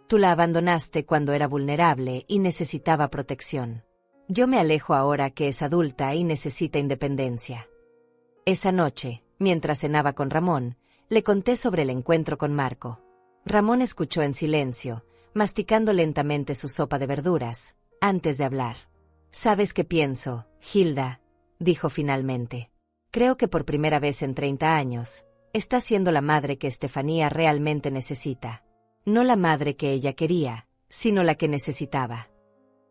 A: Tú la abandonaste cuando era vulnerable y necesitaba protección. Yo me alejo ahora que es adulta y necesita independencia. Esa noche, mientras cenaba con Ramón, le conté sobre el encuentro con Marco. Ramón escuchó en silencio, masticando lentamente su sopa de verduras, antes de hablar. ¿Sabes qué pienso, Hilda?, dijo finalmente. Creo que por primera vez en 30 años, está siendo la madre que Estefanía realmente necesita. No la madre que ella quería, sino la que necesitaba.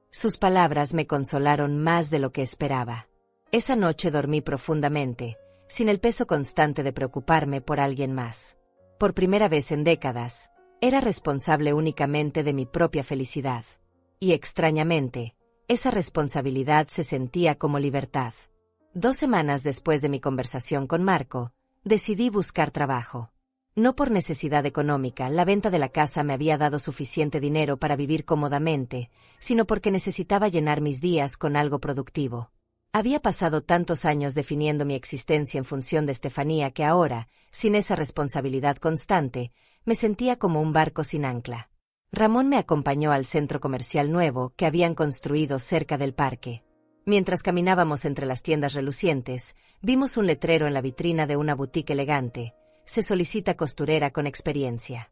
A: Sus palabras me consolaron más de lo que esperaba. Esa noche dormí profundamente, sin el peso constante de preocuparme por alguien más. Por primera vez en décadas, era responsable únicamente de mi propia felicidad. Y extrañamente, esa responsabilidad se sentía como libertad. 2 semanas después de mi conversación con Marco, decidí buscar trabajo. No por necesidad económica, la venta de la casa me había dado suficiente dinero para vivir cómodamente, sino porque necesitaba llenar mis días con algo productivo. Había pasado tantos años definiendo mi existencia en función de Estefanía que ahora, sin esa responsabilidad constante, me sentía como un barco sin ancla. Ramón me acompañó al centro comercial nuevo que habían construido cerca del parque. Mientras caminábamos entre las tiendas relucientes, vimos un letrero en la vitrina de una boutique elegante. Se solicita costurera con experiencia.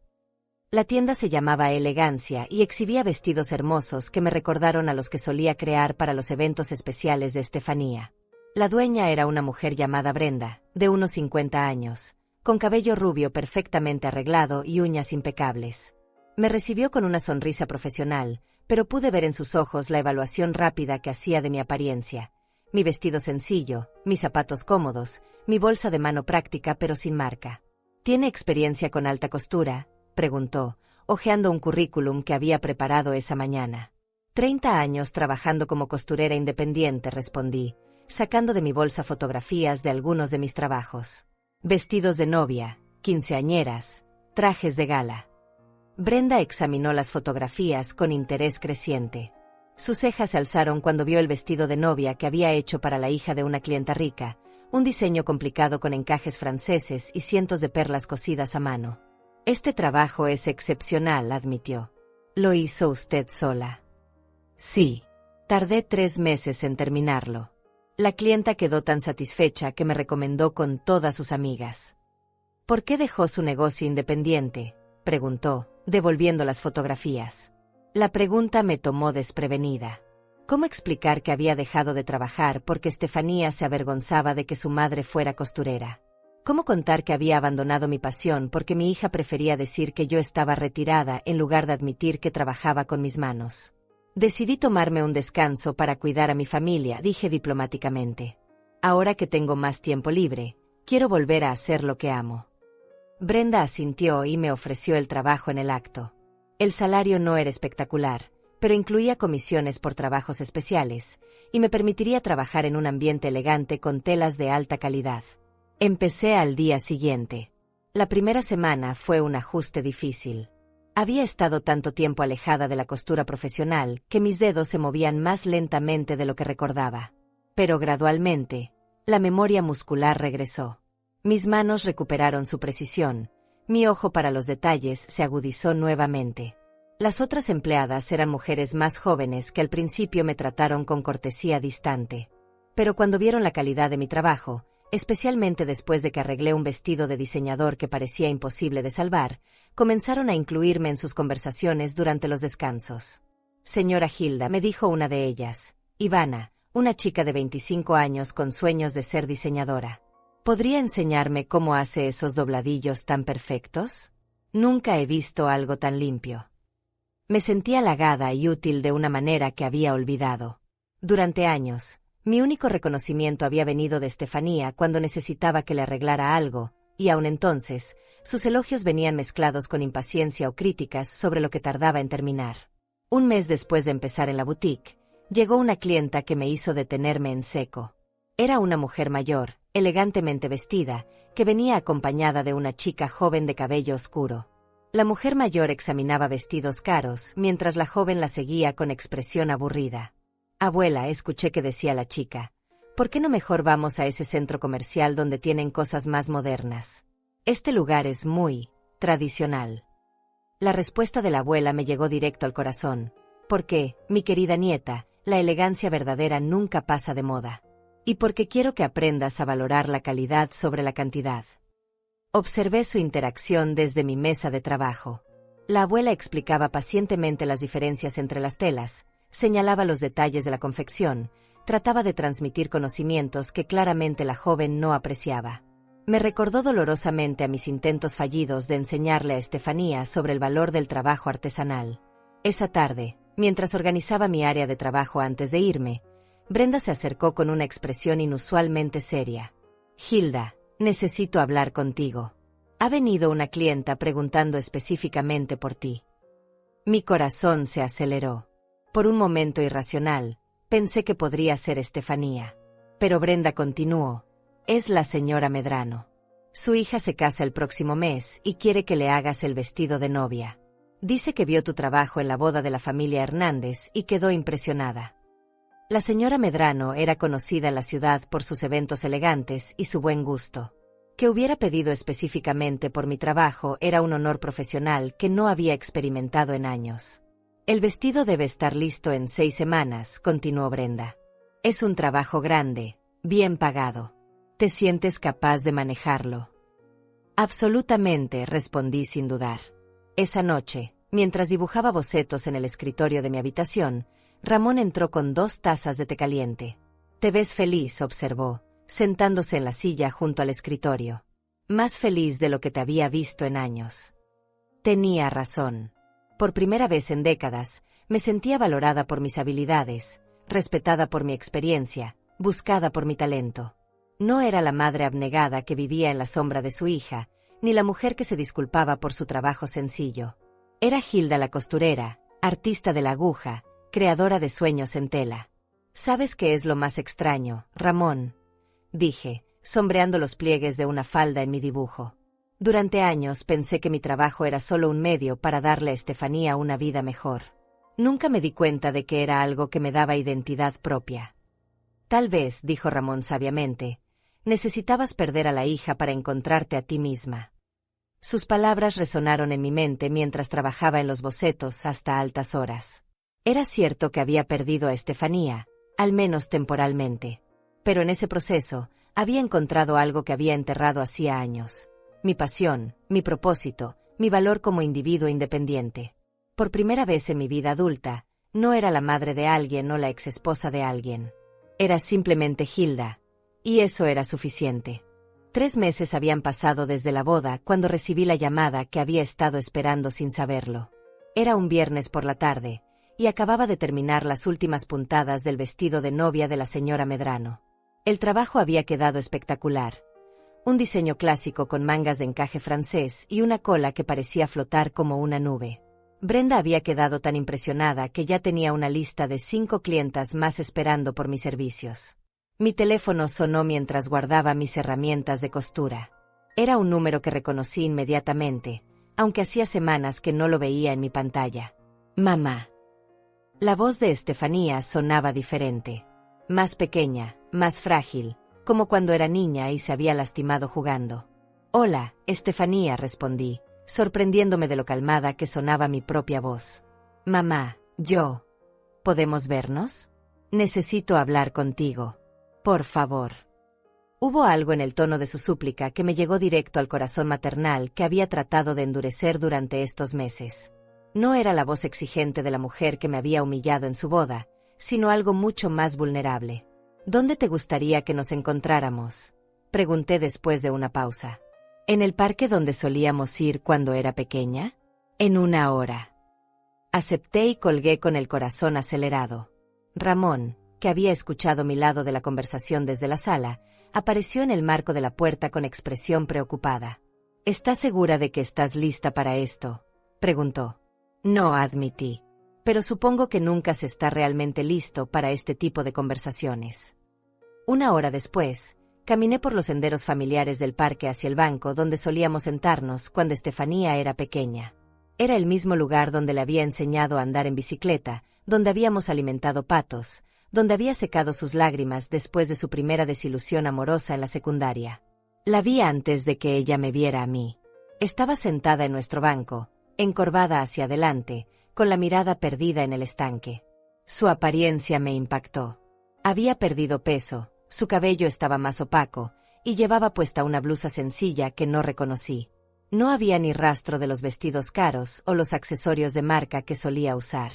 A: La tienda se llamaba Elegancia y exhibía vestidos hermosos que me recordaron a los que solía crear para los eventos especiales de Estefanía. La dueña era una mujer llamada Brenda, de unos 50 años, con cabello rubio perfectamente arreglado y uñas impecables. Me recibió con una sonrisa profesional, pero pude ver en sus ojos la evaluación rápida que hacía de mi apariencia. Mi vestido sencillo, mis zapatos cómodos, mi bolsa de mano práctica pero sin marca. ¿Tiene experiencia con alta costura?, preguntó, hojeando un currículum que había preparado esa mañana. 30 años trabajando como costurera independiente, respondí, sacando de mi bolsa fotografías de algunos de mis trabajos. Vestidos de novia, quinceañeras, trajes de gala. Brenda examinó las fotografías con interés creciente. Sus cejas se alzaron cuando vio el vestido de novia que había hecho para la hija de una clienta rica, un diseño complicado con encajes franceses y cientos de perlas cosidas a mano. Este trabajo es excepcional, admitió. ¿Lo hizo usted sola? Sí. Tardé 3 meses en terminarlo. La clienta quedó tan satisfecha que me recomendó con todas sus amigas. ¿Por qué dejó su negocio independiente?, preguntó, devolviendo las fotografías. La pregunta me tomó desprevenida. ¿Cómo explicar que había dejado de trabajar porque Estefanía se avergonzaba de que su madre fuera costurera? ¿Cómo contar que había abandonado mi pasión porque mi hija prefería decir que yo estaba retirada en lugar de admitir que trabajaba con mis manos? Decidí tomarme un descanso para cuidar a mi familia, dije diplomáticamente. Ahora que tengo más tiempo libre, quiero volver a hacer lo que amo. Brenda asintió y me ofreció el trabajo en el acto. El salario no era espectacular, pero incluía comisiones por trabajos especiales, y me permitiría trabajar en un ambiente elegante con telas de alta calidad. Empecé al día siguiente. La primera semana fue un ajuste difícil. Había estado tanto tiempo alejada de la costura profesional que mis dedos se movían más lentamente de lo que recordaba. Pero gradualmente, la memoria muscular regresó. Mis manos recuperaron su precisión, mi ojo para los detalles se agudizó nuevamente. Las otras empleadas eran mujeres más jóvenes que al principio me trataron con cortesía distante. Pero cuando vieron la calidad de mi trabajo, especialmente después de que arreglé un vestido de diseñador que parecía imposible de salvar, comenzaron a incluirme en sus conversaciones durante los descansos. Señora Hilda, me dijo una de ellas, Ivana, una chica de 25 años con sueños de ser diseñadora. ¿Podría enseñarme cómo hace esos dobladillos tan perfectos? Nunca he visto algo tan limpio. Me sentí halagada y útil de una manera que había olvidado. Durante años, mi único reconocimiento había venido de Estefanía cuando necesitaba que le arreglara algo, y aun entonces, sus elogios venían mezclados con impaciencia o críticas sobre lo que tardaba en terminar. Un mes después de empezar en la boutique, llegó una clienta que me hizo detenerme en seco. Era una mujer mayor, elegantemente vestida, que venía acompañada de una chica joven de cabello oscuro. La mujer mayor examinaba vestidos caros, mientras la joven la seguía con expresión aburrida. Abuela, escuché que decía la chica. ¿Por qué no mejor vamos a ese centro comercial donde tienen cosas más modernas? Este lugar es muy tradicional. La respuesta de la abuela me llegó directo al corazón. Porque, mi querida nieta, la elegancia verdadera nunca pasa de moda. Y porque quiero que aprendas a valorar la calidad sobre la cantidad. Observé su interacción desde mi mesa de trabajo. La abuela explicaba pacientemente las diferencias entre las telas, señalaba los detalles de la confección, trataba de transmitir conocimientos que claramente la joven no apreciaba. Me recordó dolorosamente a mis intentos fallidos de enseñarle a Estefanía sobre el valor del trabajo artesanal. Esa tarde, mientras organizaba mi área de trabajo antes de irme, Brenda se acercó con una expresión inusualmente seria. Hilda, necesito hablar contigo. Ha venido una clienta preguntando específicamente por ti. Mi corazón se aceleró. Por un momento irracional, pensé que podría ser Estefanía. Pero Brenda continuó. Es la señora Medrano. Su hija se casa el próximo mes y quiere que le hagas el vestido de novia. Dice que vio tu trabajo en la boda de la familia Hernández y quedó impresionada. La señora Medrano era conocida en la ciudad por sus eventos elegantes y su buen gusto. Que hubiera pedido específicamente por mi trabajo era un honor profesional que no había experimentado en años. El vestido debe estar listo en 6 semanas, continuó Brenda. Es un trabajo grande, bien pagado. ¿Te sientes capaz de manejarlo? Absolutamente, respondí sin dudar. Esa noche, mientras dibujaba bocetos en el escritorio de mi habitación, Ramón entró con 2 tazas de té caliente. Te ves feliz, observó, sentándose en la silla junto al escritorio. Más feliz de lo que te había visto en años. Tenía razón. Por primera vez en décadas, me sentía valorada por mis habilidades, respetada por mi experiencia, buscada por mi talento. No era la madre abnegada que vivía en la sombra de su hija, ni la mujer que se disculpaba por su trabajo sencillo. Era Hilda la costurera, artista de la aguja, creadora de sueños en tela. ¿Sabes qué es lo más extraño, Ramón?, dije, sombreando los pliegues de una falda en mi dibujo. Durante años pensé que mi trabajo era solo un medio para darle a Estefanía una vida mejor. Nunca me di cuenta de que era algo que me daba identidad propia. Tal vez, dijo Ramón sabiamente, necesitabas perder a la hija para encontrarte a ti misma. Sus palabras resonaron en mi mente mientras trabajaba en los bocetos hasta altas horas. Era cierto que había perdido a Estefanía, al menos temporalmente. Pero en ese proceso, había encontrado algo que había enterrado hacía años. Mi pasión, mi propósito, mi valor como individuo independiente. Por primera vez en mi vida adulta, no era la madre de alguien o la exesposa de alguien. Era simplemente Hilda, y eso era suficiente. 3 meses habían pasado desde la boda cuando recibí la llamada que había estado esperando sin saberlo. Era un viernes por la tarde, y acababa de terminar las últimas puntadas del vestido de novia de la señora Medrano. El trabajo había quedado espectacular. Un diseño clásico con mangas de encaje francés y una cola que parecía flotar como una nube. Brenda había quedado tan impresionada que ya tenía una lista de 5 clientas más esperando por mis servicios. Mi teléfono sonó mientras guardaba mis herramientas de costura. Era un número que reconocí inmediatamente, aunque hacía semanas que no lo veía en mi pantalla. Mamá. La voz de Estefanía sonaba diferente. Más pequeña, más frágil, como cuando era niña y se había lastimado jugando. Hola, Estefanía, respondí, sorprendiéndome de lo calmada que sonaba mi propia voz. Mamá, yo. ¿Podemos vernos? Necesito hablar contigo. Por favor. Hubo algo en el tono de su súplica que me llegó directo al corazón maternal que había tratado de endurecer durante estos meses. No era la voz exigente de la mujer que me había humillado en su boda, sino algo mucho más vulnerable. ¿Dónde te gustaría que nos encontráramos?, pregunté después de una pausa. ¿En el parque donde solíamos ir cuando era pequeña? En 1 hora. Acepté y colgué con el corazón acelerado. Ramón, que había escuchado mi lado de la conversación desde la sala, apareció en el marco de la puerta con expresión preocupada. ¿Estás segura de que estás lista para esto?, preguntó. No, admití. Pero supongo que nunca se está realmente listo para este tipo de conversaciones. 1 hora después, caminé por los senderos familiares del parque hacia el banco donde solíamos sentarnos cuando Estefanía era pequeña. Era el mismo lugar donde le había enseñado a andar en bicicleta, donde habíamos alimentado patos, donde había secado sus lágrimas después de su primera desilusión amorosa en la secundaria. La vi antes de que ella me viera a mí. Estaba sentada en nuestro banco, encorvada hacia adelante, con la mirada perdida en el estanque. Su apariencia me impactó. Había perdido peso, su cabello estaba más opaco, y llevaba puesta una blusa sencilla que no reconocí. No había ni rastro de los vestidos caros o los accesorios de marca que solía usar.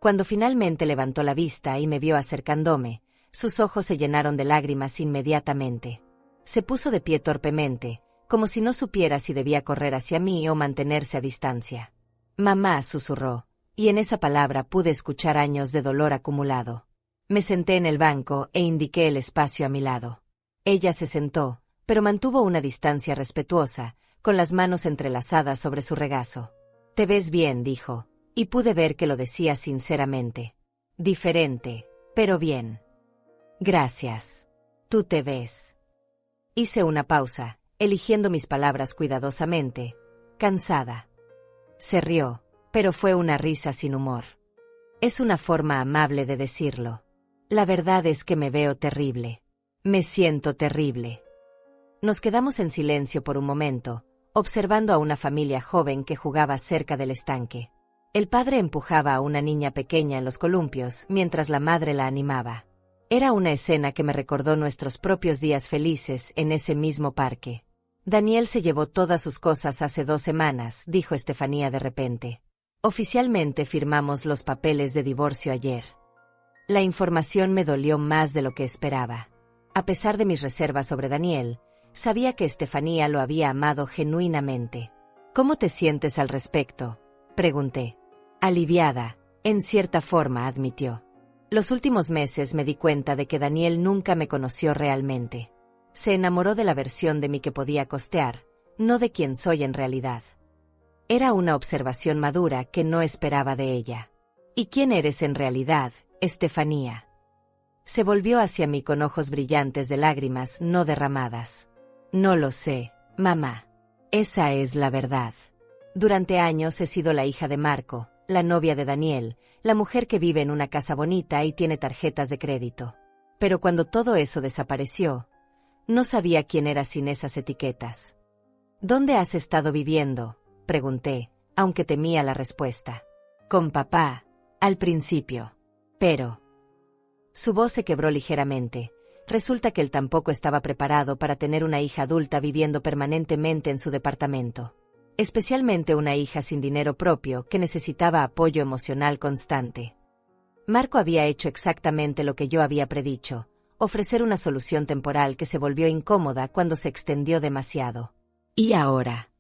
A: Cuando finalmente levantó la vista y me vio acercándome, sus ojos se llenaron de lágrimas inmediatamente. Se puso de pie torpemente, como si no supiera si debía correr hacia mí o mantenerse a distancia. «Mamá», susurró, y en esa palabra pude escuchar años de dolor acumulado. Me senté en el banco e indiqué el espacio a mi lado. Ella se sentó, pero mantuvo una distancia respetuosa, con las manos entrelazadas sobre su regazo. «Te ves bien», dijo, y pude ver que lo decía sinceramente. «Diferente, pero bien». «Gracias. Tú te ves». Hice una pausa, eligiendo mis palabras cuidadosamente. «Cansada». Se rió, pero fue una risa sin humor. Es una forma amable de decirlo. La verdad es que me veo terrible. Me siento terrible. Nos quedamos en silencio por un momento, observando a una familia joven que jugaba cerca del estanque. El padre empujaba a una niña pequeña en los columpios, mientras la madre la animaba. Era una escena que me recordó nuestros propios días felices en ese mismo parque. «Daniel se llevó todas sus cosas hace 2 semanas», dijo Estefanía de repente. «Oficialmente firmamos los papeles de divorcio ayer». La información me dolió más de lo que esperaba. A pesar de mis reservas sobre Daniel, sabía que Estefanía lo había amado genuinamente. «¿Cómo te sientes al respecto?», pregunté. «Aliviada, en cierta forma», admitió. «Los últimos meses me di cuenta de que Daniel nunca me conoció realmente. Se enamoró de la versión de mí que podía costear, no de quien soy en realidad». Era una observación madura que no esperaba de ella. «¿Y quién eres en realidad, Estefanía?». Se volvió hacia mí con ojos brillantes de lágrimas no derramadas. «No lo sé, mamá. Esa es la verdad. Durante años he sido la hija de Marco, la novia de Daniel, la mujer que vive en una casa bonita y tiene tarjetas de crédito. Pero cuando todo eso desapareció, no sabía quién era sin esas etiquetas». «¿Dónde has estado viviendo?», pregunté, aunque temía la respuesta. «Con papá, al principio. Pero…». Su voz se quebró ligeramente. Resulta que él tampoco estaba preparado para tener una hija adulta viviendo permanentemente en su departamento. Especialmente una hija sin dinero propio que necesitaba apoyo emocional constante. Marco había hecho exactamente lo que yo había predicho, ofrecer una solución temporal que se volvió incómoda cuando se extendió demasiado. ¿Y ahora?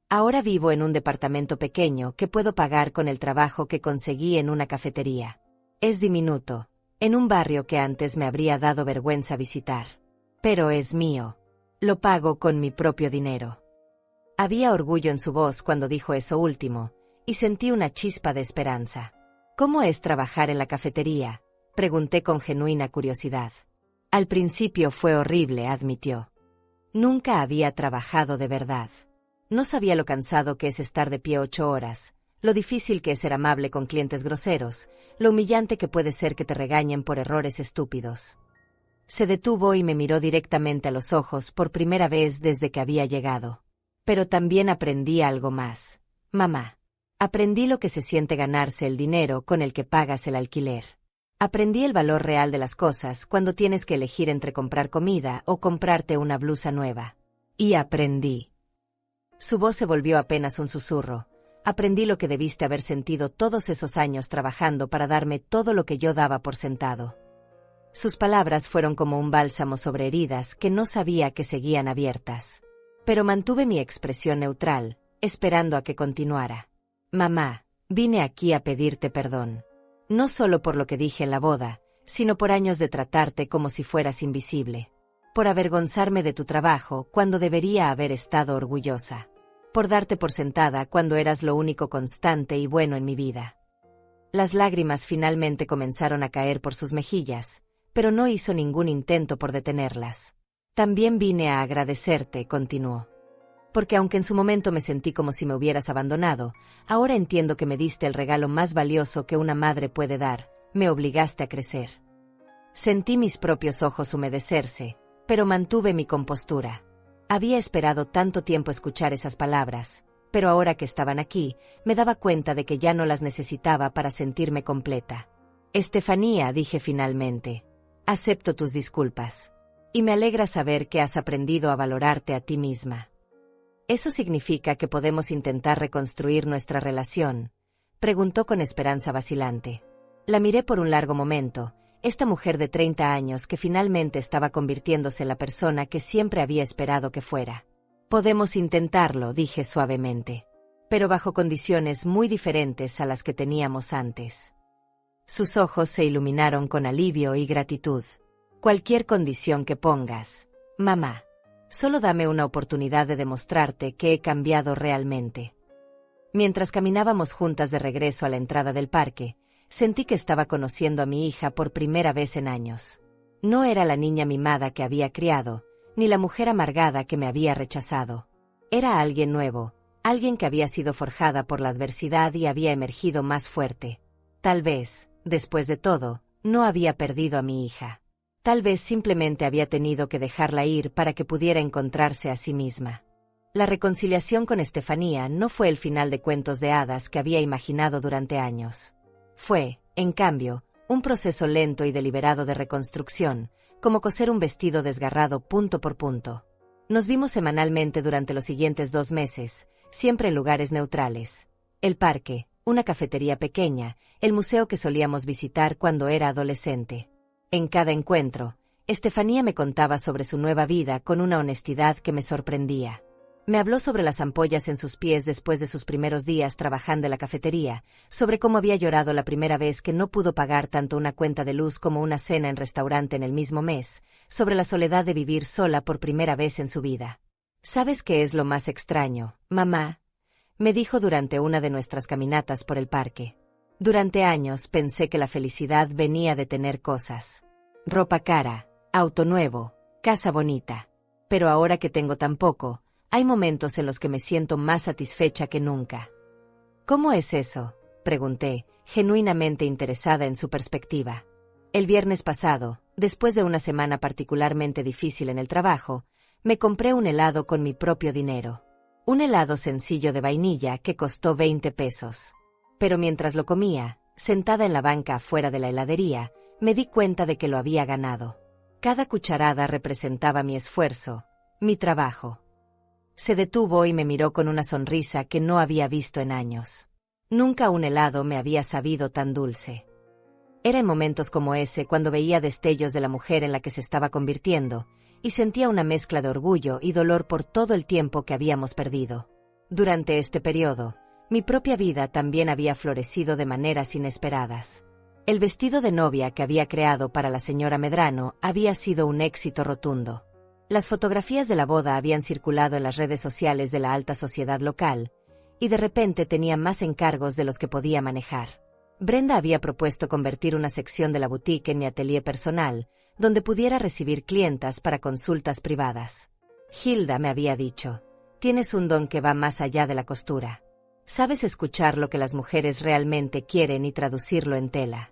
A: Ahora vivo en un departamento pequeño que puedo pagar con el trabajo que conseguí en una cafetería. Es diminuto, en un barrio que antes me habría dado vergüenza visitar. Pero es mío. Lo pago con mi propio dinero. Había orgullo en su voz cuando dijo eso último, y sentí una chispa de esperanza. «¿Cómo es trabajar en la cafetería?», pregunté con genuina curiosidad. «Al principio fue horrible», admitió. «Nunca había trabajado de verdad. No sabía lo cansado que es estar de pie 8 horas, lo difícil que es ser amable con clientes groseros, lo humillante que puede ser que te regañen por errores estúpidos». Se detuvo y me miró directamente a los ojos por primera vez desde que había llegado. «Pero también aprendí algo más, mamá. Aprendí lo que se siente ganarse el dinero con el que pagas el alquiler. Aprendí el valor real de las cosas cuando tienes que elegir entre comprar comida o comprarte una blusa nueva. Y aprendí». Su voz se volvió apenas un susurro. «Aprendí lo que debiste haber sentido todos esos años trabajando para darme todo lo que yo daba por sentado». Sus palabras fueron como un bálsamo sobre heridas que no sabía que seguían abiertas. Pero mantuve mi expresión neutral, esperando a que continuara. «Mamá, vine aquí a pedirte perdón. No solo por lo que dije en la boda, sino por años de tratarte como si fueras invisible. Por avergonzarme de tu trabajo cuando debería haber estado orgullosa. Por darte por sentada cuando eras lo único constante y bueno en mi vida». Las lágrimas finalmente comenzaron a caer por sus mejillas, pero no hizo ningún intento por detenerlas. «También vine a agradecerte», continuó. «Porque aunque en su momento me sentí como si me hubieras abandonado, ahora entiendo que me diste el regalo más valioso que una madre puede dar, me obligaste a crecer. Sentí mis propios ojos humedecerse, pero mantuve mi compostura. Había esperado tanto tiempo escuchar esas palabras, pero ahora que estaban aquí, me daba cuenta de que ya no las necesitaba para sentirme completa. Estefanía, dije finalmente, acepto tus disculpas. Y me alegra saber que has aprendido a valorarte a ti misma. ¿Eso significa que podemos intentar reconstruir nuestra relación?, preguntó con esperanza vacilante. La miré por un largo momento, esta mujer de 30 años que finalmente estaba convirtiéndose en la persona que siempre había esperado que fuera. Podemos intentarlo, dije suavemente, pero bajo condiciones muy diferentes a las que teníamos antes. Sus ojos se iluminaron con alivio y gratitud. Cualquier condición que pongas, mamá. Solo dame una oportunidad de demostrarte que he cambiado realmente. Mientras caminábamos juntas de regreso a la entrada del parque, sentí que estaba conociendo a mi hija por primera vez en años. No era la niña mimada que había criado, ni la mujer amargada que me había rechazado. Era alguien nuevo, alguien que había sido forjada por la adversidad y había emergido más fuerte. Tal vez, después de todo, no había perdido a mi hija. Tal vez simplemente había tenido que dejarla ir para que pudiera encontrarse a sí misma. La reconciliación con Estefanía no fue el final de cuentos de hadas que había imaginado durante años. Fue, en cambio, un proceso lento y deliberado de reconstrucción, como coser un vestido desgarrado punto por punto. Nos vimos semanalmente durante los siguientes 2 meses, siempre en lugares neutrales. El parque, una cafetería pequeña, el museo que solíamos visitar cuando era adolescente. En cada encuentro, Estefanía me contaba sobre su nueva vida con una honestidad que me sorprendía. Me habló sobre las ampollas en sus pies después de sus primeros días trabajando en la cafetería, sobre cómo había llorado la primera vez que no pudo pagar tanto una cuenta de luz como una cena en restaurante en el mismo mes, sobre la soledad de vivir sola por primera vez en su vida. ¿Sabes qué es lo más extraño, mamá?, me dijo durante una de nuestras caminatas por el parque. Durante años pensé que la felicidad venía de tener cosas. Ropa cara, auto nuevo, casa bonita. Pero ahora que tengo tan poco, hay momentos en los que me siento más satisfecha que nunca. ¿Cómo es eso?, pregunté, genuinamente interesada en su perspectiva. El viernes pasado, después de una semana particularmente difícil en el trabajo, me compré un helado con mi propio dinero. Un helado sencillo de vainilla que costó 20 pesos. Pero mientras lo comía, sentada en la banca afuera de la heladería, me di cuenta de que lo había ganado. Cada cucharada representaba mi esfuerzo, mi trabajo. Se detuvo y me miró con una sonrisa que no había visto en años. Nunca un helado me había sabido tan dulce. Era en momentos como ese cuando veía destellos de la mujer en la que se estaba convirtiendo, y sentía una mezcla de orgullo y dolor por todo el tiempo que habíamos perdido. Durante este periodo, mi propia vida también había florecido de maneras inesperadas. El vestido de novia que había creado para la señora Medrano había sido un éxito rotundo. Las fotografías de la boda habían circulado en las redes sociales de la alta sociedad local, y de repente tenía más encargos de los que podía manejar. Brenda había propuesto convertir una sección de la boutique en mi atelier personal, donde pudiera recibir clientas para consultas privadas. Hilda me había dicho, tienes un don que va más allá de la costura. Sabes escuchar lo que las mujeres realmente quieren y traducirlo en tela.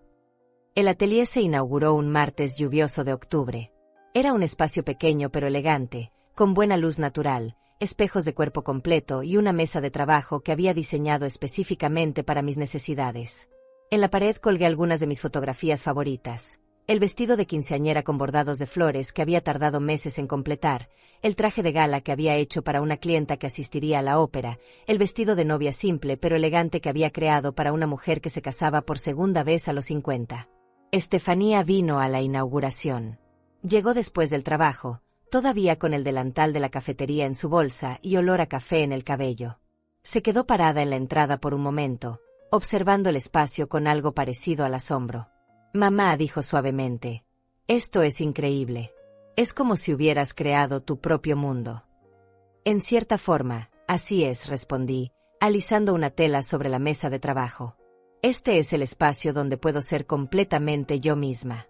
A: El atelier se inauguró un martes lluvioso de octubre. Era un espacio pequeño pero elegante, con buena luz natural, espejos de cuerpo completo y una mesa de trabajo que había diseñado específicamente para mis necesidades. En la pared colgué algunas de mis fotografías favoritas. El vestido de quinceañera con bordados de flores que había tardado meses en completar, el traje de gala que había hecho para una clienta que asistiría a la ópera, el vestido de novia simple pero elegante que había creado para una mujer que se casaba por segunda vez a los 50. Estefanía vino a la inauguración. Llegó después del trabajo, todavía con el delantal de la cafetería en su bolsa y olor a café en el cabello. Se quedó parada en la entrada por un momento, observando el espacio con algo parecido al asombro. Mamá, dijo suavemente, esto es increíble. Es como si hubieras creado tu propio mundo. En cierta forma, así es, respondí, alisando una tela sobre la mesa de trabajo. Este es el espacio donde puedo ser completamente yo misma.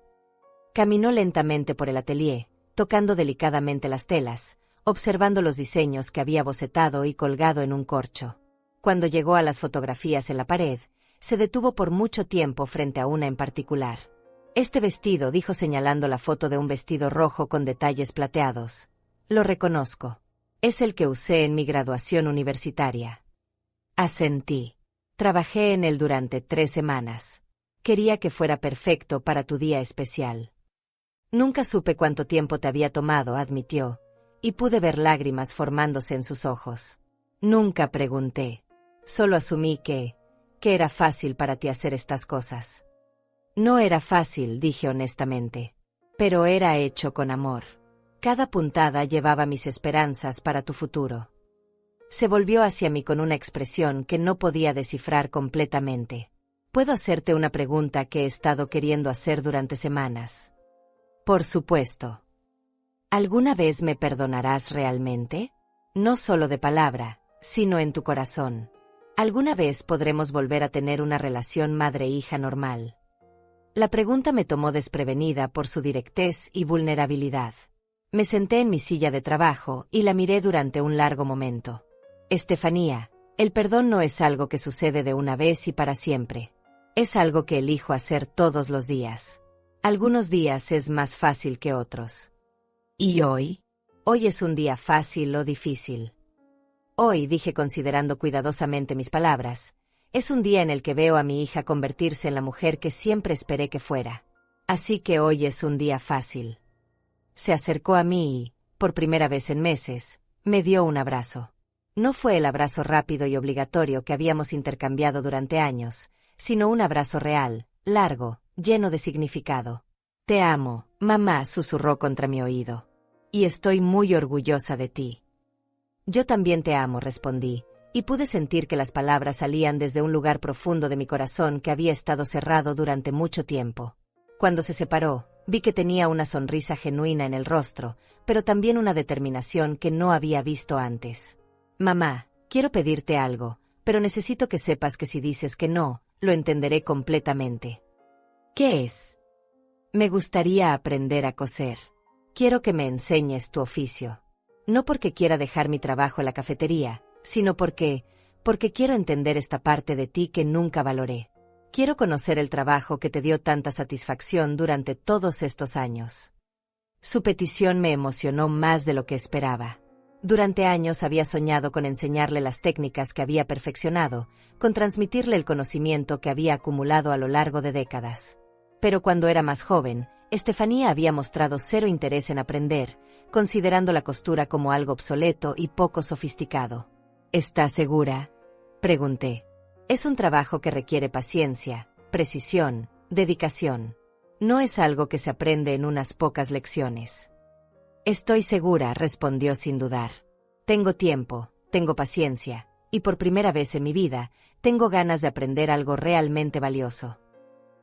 A: Caminó lentamente por el atelier, tocando delicadamente las telas, observando los diseños que había bocetado y colgado en un corcho. Cuando llegó a las fotografías en la pared, se detuvo por mucho tiempo frente a una en particular. Este vestido, dijo señalando la foto de un vestido rojo con detalles plateados. Lo reconozco. Es el que usé en mi graduación universitaria. Asentí. Trabajé en él durante 3 semanas. Quería que fuera perfecto para tu día especial. Nunca supe cuánto tiempo te había tomado, admitió, y pude ver lágrimas formándose en sus ojos. Nunca pregunté. Solo asumí que era fácil para ti hacer estas cosas. No era fácil, dije honestamente. Pero era hecho con amor. Cada puntada llevaba mis esperanzas para tu futuro. Se volvió hacia mí con una expresión que no podía descifrar completamente. ¿Puedo hacerte una pregunta que he estado queriendo hacer durante semanas? Por supuesto. ¿Alguna vez me perdonarás realmente? No solo de palabra, sino en tu corazón. ¿Alguna vez podremos volver a tener una relación madre-hija normal? La pregunta me tomó desprevenida por su directez y vulnerabilidad. Me senté en mi silla de trabajo y la miré durante un largo momento. Estefanía, el perdón no es algo que sucede de una vez y para siempre. Es algo que elijo hacer todos los días. Algunos días es más fácil que otros. ¿Y hoy? Hoy es un día fácil o difícil. Hoy, dije considerando cuidadosamente mis palabras, es un día en el que veo a mi hija convertirse en la mujer que siempre esperé que fuera. Así que hoy es un día fácil. Se acercó a mí y, por primera vez en meses, me dio un abrazo. No fue el abrazo rápido y obligatorio que habíamos intercambiado durante años, sino un abrazo real, largo, lleno de significado. Te amo, mamá, susurró contra mi oído. Y estoy muy orgullosa de ti. Yo también te amo, respondí, y pude sentir que las palabras salían desde un lugar profundo de mi corazón que había estado cerrado durante mucho tiempo. Cuando se separó, vi que tenía una sonrisa genuina en el rostro, pero también una determinación que no había visto antes. Mamá, quiero pedirte algo, pero necesito que sepas que si dices que no, lo entenderé completamente. ¿Qué es? Me gustaría aprender a coser. Quiero que me enseñes tu oficio. No porque quiera dejar mi trabajo en la cafetería, sino porque quiero entender esta parte de ti que nunca valoré. Quiero conocer el trabajo que te dio tanta satisfacción durante todos estos años. Su petición me emocionó más de lo que esperaba. Durante años había soñado con enseñarle las técnicas que había perfeccionado, con transmitirle el conocimiento que había acumulado a lo largo de décadas. Pero cuando era más joven, Estefanía había mostrado cero interés en aprender, considerando la costura como algo obsoleto y poco sofisticado. ¿Estás segura?, pregunté. Es un trabajo que requiere paciencia, precisión, dedicación. No es algo que se aprende en unas pocas lecciones. Estoy segura, respondió sin dudar. Tengo tiempo, tengo paciencia, y por primera vez en mi vida, tengo ganas de aprender algo realmente valioso.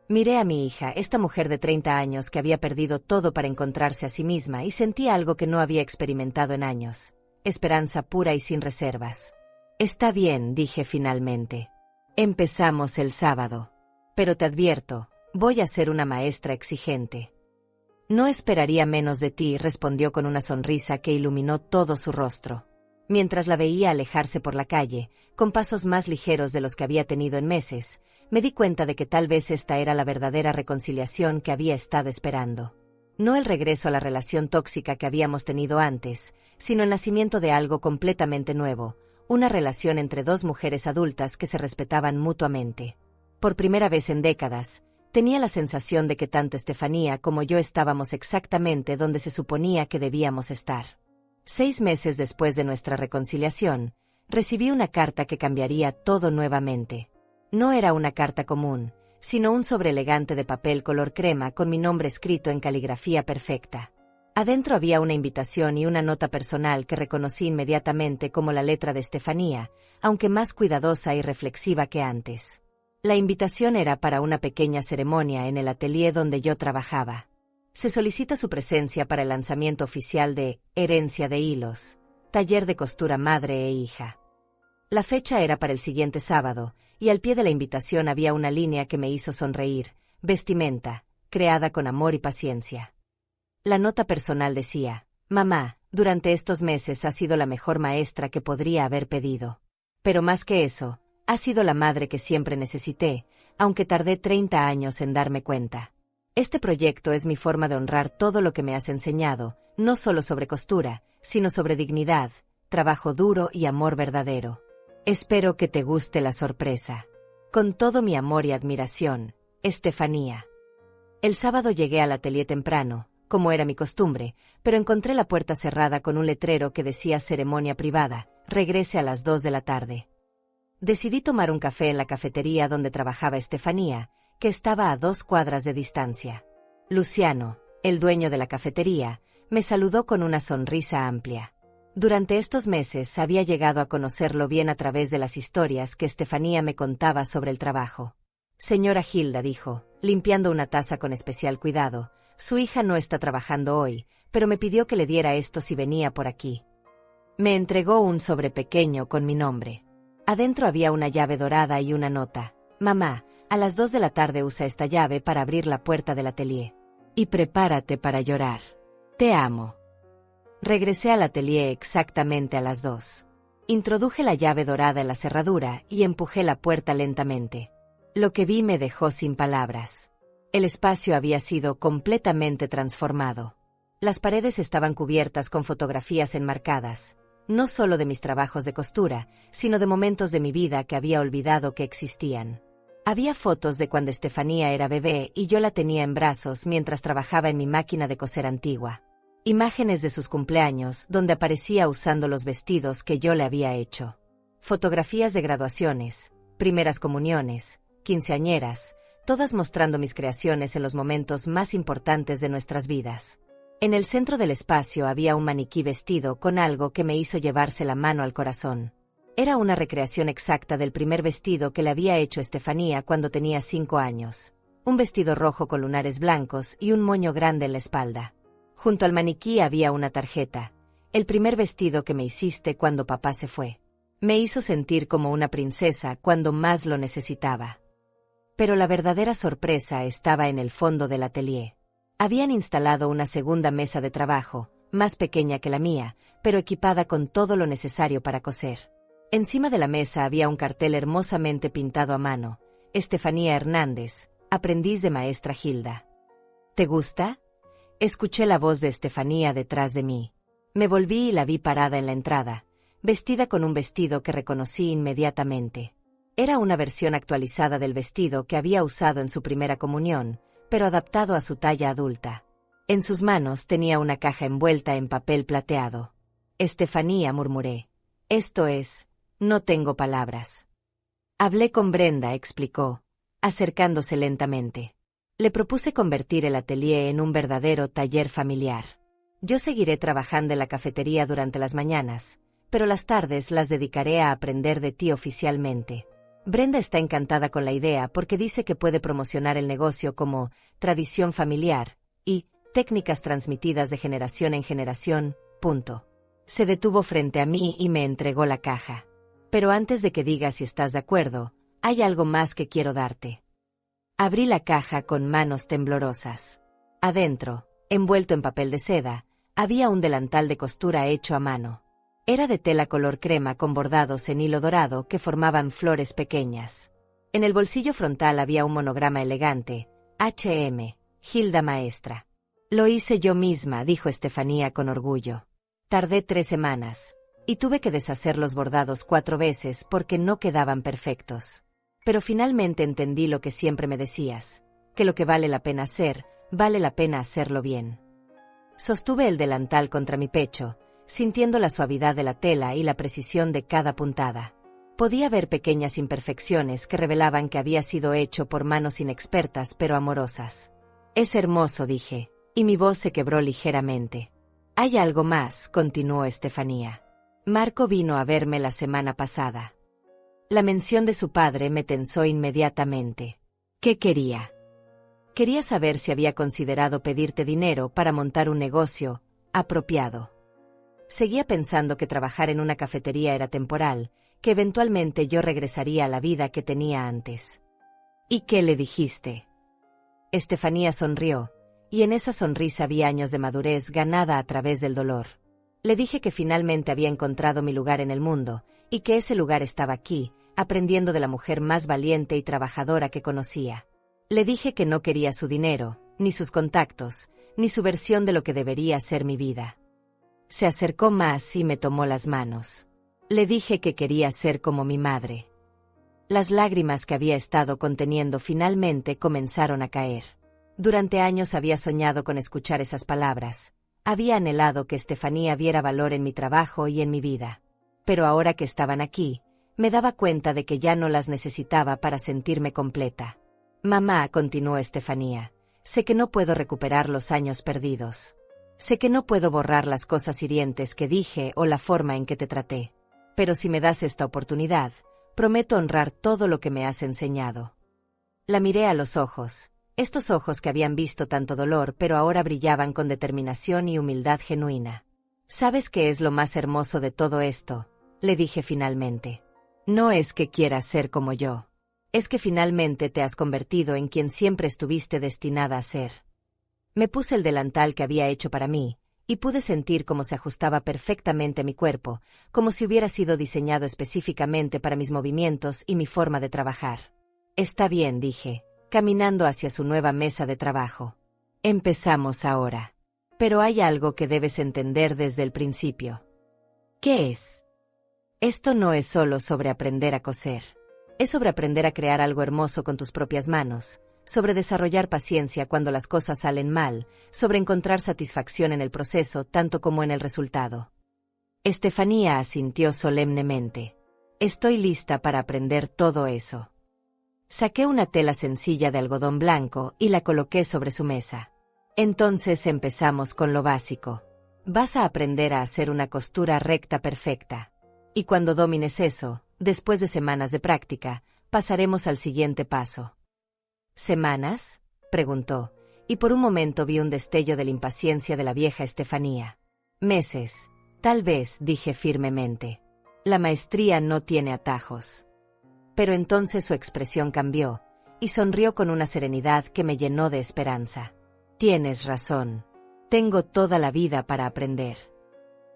A: Miré a mi hija, esta mujer de 30 años que había perdido todo para encontrarse a sí misma y sentí algo que no había experimentado en años. Esperanza pura y sin reservas. Está bien, dije finalmente. Empezamos el sábado. Pero te advierto, voy a ser una maestra exigente. No esperaría menos de ti, respondió con una sonrisa que iluminó todo su rostro. Mientras la veía alejarse por la calle, con pasos más ligeros de los que había tenido en meses, me di cuenta de que tal vez esta era la verdadera reconciliación que había estado esperando. No el regreso a la relación tóxica que habíamos tenido antes, sino el nacimiento de algo completamente nuevo, una relación entre dos mujeres adultas que se respetaban mutuamente. Por primera vez en décadas, tenía la sensación de que tanto Estefanía como yo estábamos exactamente donde se suponía que debíamos estar. 6 meses después de nuestra reconciliación, recibí una carta que cambiaría todo nuevamente. No era una carta común, sino un sobre elegante de papel color crema con mi nombre escrito en caligrafía perfecta. Adentro había una invitación y una nota personal que reconocí inmediatamente como la letra de Estefanía, aunque más cuidadosa y reflexiva que antes. La invitación era para una pequeña ceremonia en el atelier donde yo trabajaba. Se solicita su presencia para el lanzamiento oficial de Herencia de Hilos, taller de costura madre e hija. La fecha era para el siguiente sábado, y al pie de la invitación había una línea que me hizo sonreír: vestimenta, creada con amor y paciencia. La nota personal decía: mamá, durante estos meses has sido la mejor maestra que podría haber pedido. Pero más que eso, has sido la madre que siempre necesité, aunque tardé 30 años en darme cuenta. Este proyecto es mi forma de honrar todo lo que me has enseñado, no solo sobre costura, sino sobre dignidad, trabajo duro y amor verdadero. Espero que te guste la sorpresa. Con todo mi amor y admiración, Estefanía. El sábado llegué al atelier temprano, como era mi costumbre, pero encontré la puerta cerrada con un letrero que decía ceremonia privada, regrese a las 2 de la tarde. Decidí tomar un café en la cafetería donde trabajaba Estefanía, que estaba a 2 cuadras de distancia. Luciano, el dueño de la cafetería, me saludó con una sonrisa amplia. Durante estos meses había llegado a conocerlo bien a través de las historias que Estefanía me contaba sobre el trabajo. Señora Hilda, dijo, limpiando una taza con especial cuidado, su hija no está trabajando hoy, pero me pidió que le diera esto si venía por aquí. Me entregó un sobre pequeño con mi nombre. Adentro había una llave dorada y una nota. Mamá, a las 2 de la tarde usa esta llave para abrir la puerta del atelier. Y prepárate para llorar. Te amo. Regresé al atelier exactamente a las 2. Introduje la llave dorada en la cerradura y empujé la puerta lentamente. Lo que vi me dejó sin palabras. El espacio había sido completamente transformado. Las paredes estaban cubiertas con fotografías enmarcadas, no solo de mis trabajos de costura, sino de momentos de mi vida que había olvidado que existían. Había fotos de cuando Estefanía era bebé y yo la tenía en brazos mientras trabajaba en mi máquina de coser antigua. Imágenes de sus cumpleaños, donde aparecía usando los vestidos que yo le había hecho. Fotografías de graduaciones, primeras comuniones, quinceañeras, todas mostrando mis creaciones en los momentos más importantes de nuestras vidas. En el centro del espacio había un maniquí vestido con algo que me hizo llevarse la mano al corazón. Era una recreación exacta del primer vestido que le había hecho Estefanía cuando tenía 5 años. Un vestido rojo con lunares blancos y un moño grande en la espalda. Junto al maniquí había una tarjeta. El primer vestido que me hiciste cuando papá se fue. Me hizo sentir como una princesa cuando más lo necesitaba. Pero la verdadera sorpresa estaba en el fondo del atelier. Habían instalado una segunda mesa de trabajo, más pequeña que la mía, pero equipada con todo lo necesario para coser. Encima de la mesa había un cartel hermosamente pintado a mano. Estefanía Hernández, aprendiz de maestra Hilda. ¿Te gusta? Escuché la voz de Estefanía detrás de mí. Me volví y la vi parada en la entrada, vestida con un vestido que reconocí inmediatamente. Era una versión actualizada del vestido que había usado en su primera comunión, pero adaptado a su talla adulta. En sus manos tenía una caja envuelta en papel plateado. Estefanía, murmuré. Esto es, no tengo palabras. Hablé con Brenda, explicó, acercándose lentamente. Le propuse convertir el atelier en un verdadero taller familiar. Yo seguiré trabajando en la cafetería durante las mañanas, pero las tardes las dedicaré a aprender de ti oficialmente. Brenda está encantada con la idea porque dice que puede promocionar el negocio como tradición familiar y técnicas transmitidas de generación en generación. Se detuvo frente a mí y me entregó la caja. Pero antes de que digas si estás de acuerdo, hay algo más que quiero darte. Abrí la caja con manos temblorosas. Adentro, envuelto en papel de seda, había un delantal de costura hecho a mano. Era de tela color crema con bordados en hilo dorado que formaban flores pequeñas. En el bolsillo frontal había un monograma elegante, H.M., Hilda Maestra. Lo hice yo misma, dijo Estefanía con orgullo. Tardé 3 semanas, y tuve que deshacer los bordados 4 veces porque no quedaban perfectos. Pero finalmente entendí lo que siempre me decías, que lo que vale la pena hacer, vale la pena hacerlo bien. Sostuve el delantal contra mi pecho, sintiendo la suavidad de la tela y la precisión de cada puntada. Podía ver pequeñas imperfecciones que revelaban que había sido hecho por manos inexpertas pero amorosas. Es hermoso, dije, y mi voz se quebró ligeramente. Hay algo más, continuó Estefanía. Marco vino a verme la semana pasada. La mención de su padre me tensó inmediatamente. ¿Qué quería? Quería saber si había considerado pedirte dinero para montar un negocio apropiado. Seguía pensando que trabajar en una cafetería era temporal, que eventualmente yo regresaría a la vida que tenía antes. ¿Y qué le dijiste? Estefanía sonrió, y en esa sonrisa vi años de madurez ganada a través del dolor. Le dije que finalmente había encontrado mi lugar en el mundo, y que ese lugar estaba aquí, aprendiendo de la mujer más valiente y trabajadora que conocía. Le dije que no quería su dinero, ni sus contactos, ni su versión de lo que debería ser mi vida. Se acercó más y me tomó las manos. Le dije que quería ser como mi madre. Las lágrimas que había estado conteniendo finalmente comenzaron a caer. Durante años había soñado con escuchar esas palabras. Había anhelado que Estefanía viera valor en mi trabajo y en mi vida. Pero ahora que estaban aquí, me daba cuenta de que ya no las necesitaba para sentirme completa. Mamá, continuó Estefanía, sé que no puedo recuperar los años perdidos. Sé que no puedo borrar las cosas hirientes que dije o la forma en que te traté. Pero si me das esta oportunidad, prometo honrar todo lo que me has enseñado. La miré a los ojos, estos ojos que habían visto tanto dolor pero ahora brillaban con determinación y humildad genuina. ¿Sabes qué es lo más hermoso de todo esto?, le dije finalmente. No es que quieras ser como yo. Es que finalmente te has convertido en quien siempre estuviste destinada a ser. Me puse el delantal que había hecho para mí, y pude sentir cómo se ajustaba perfectamente a mi cuerpo, como si hubiera sido diseñado específicamente para mis movimientos y mi forma de trabajar. Está bien, dije, caminando hacia su nueva mesa de trabajo. Empezamos ahora. Pero hay algo que debes entender desde el principio. ¿Qué es? Esto no es solo sobre aprender a coser. Es sobre aprender a crear algo hermoso con tus propias manos, sobre desarrollar paciencia cuando las cosas salen mal, sobre encontrar satisfacción en el proceso tanto como en el resultado. Estefanía asintió solemnemente. Estoy lista para aprender todo eso. Saqué una tela sencilla de algodón blanco y la coloqué sobre su mesa. Entonces empezamos con lo básico. Vas a aprender a hacer una costura recta perfecta. Y cuando domines eso, después de semanas de práctica, pasaremos al siguiente paso. ¿Semanas?, preguntó, y por un momento vi un destello de la impaciencia de la vieja Estefanía. Meses, tal vez, dije firmemente. La maestría no tiene atajos. Pero entonces su expresión cambió, y sonrió con una serenidad que me llenó de esperanza. Tienes razón. Tengo toda la vida para aprender.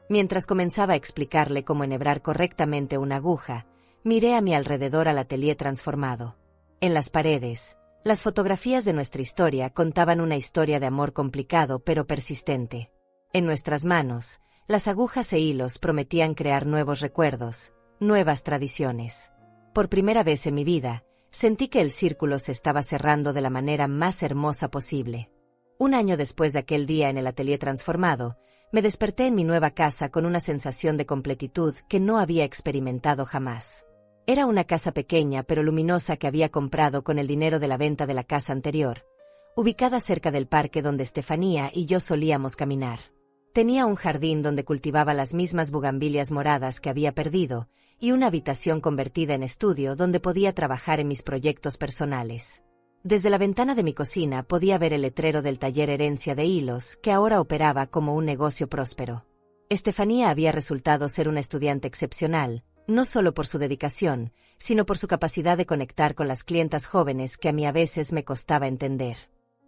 A: Mientras comenzaba a explicarle cómo enhebrar correctamente una aguja, miré a mi alrededor al atelier transformado. En las paredes, las fotografías de nuestra historia contaban una historia de amor complicado pero persistente. En nuestras manos, las agujas e hilos prometían crear nuevos recuerdos, nuevas tradiciones. Por primera vez en mi vida, sentí que el círculo se estaba cerrando de la manera más hermosa posible. Un año después de aquel día en el atelier transformado, me desperté en mi nueva casa con una sensación de completitud que no había experimentado jamás. Era una casa pequeña pero luminosa que había comprado con el dinero de la venta de la casa anterior, ubicada cerca del parque donde Estefanía y yo solíamos caminar. Tenía un jardín donde cultivaba las mismas bugambilias moradas que había perdido, y una habitación convertida en estudio donde podía trabajar en mis proyectos personales. Desde la ventana de mi cocina podía ver el letrero del taller Herencia de Hilos, que ahora operaba como un negocio próspero. Estefanía había resultado ser una estudiante excepcional, no solo por su dedicación, sino por su capacidad de conectar con las clientas jóvenes que a mí a veces me costaba entender.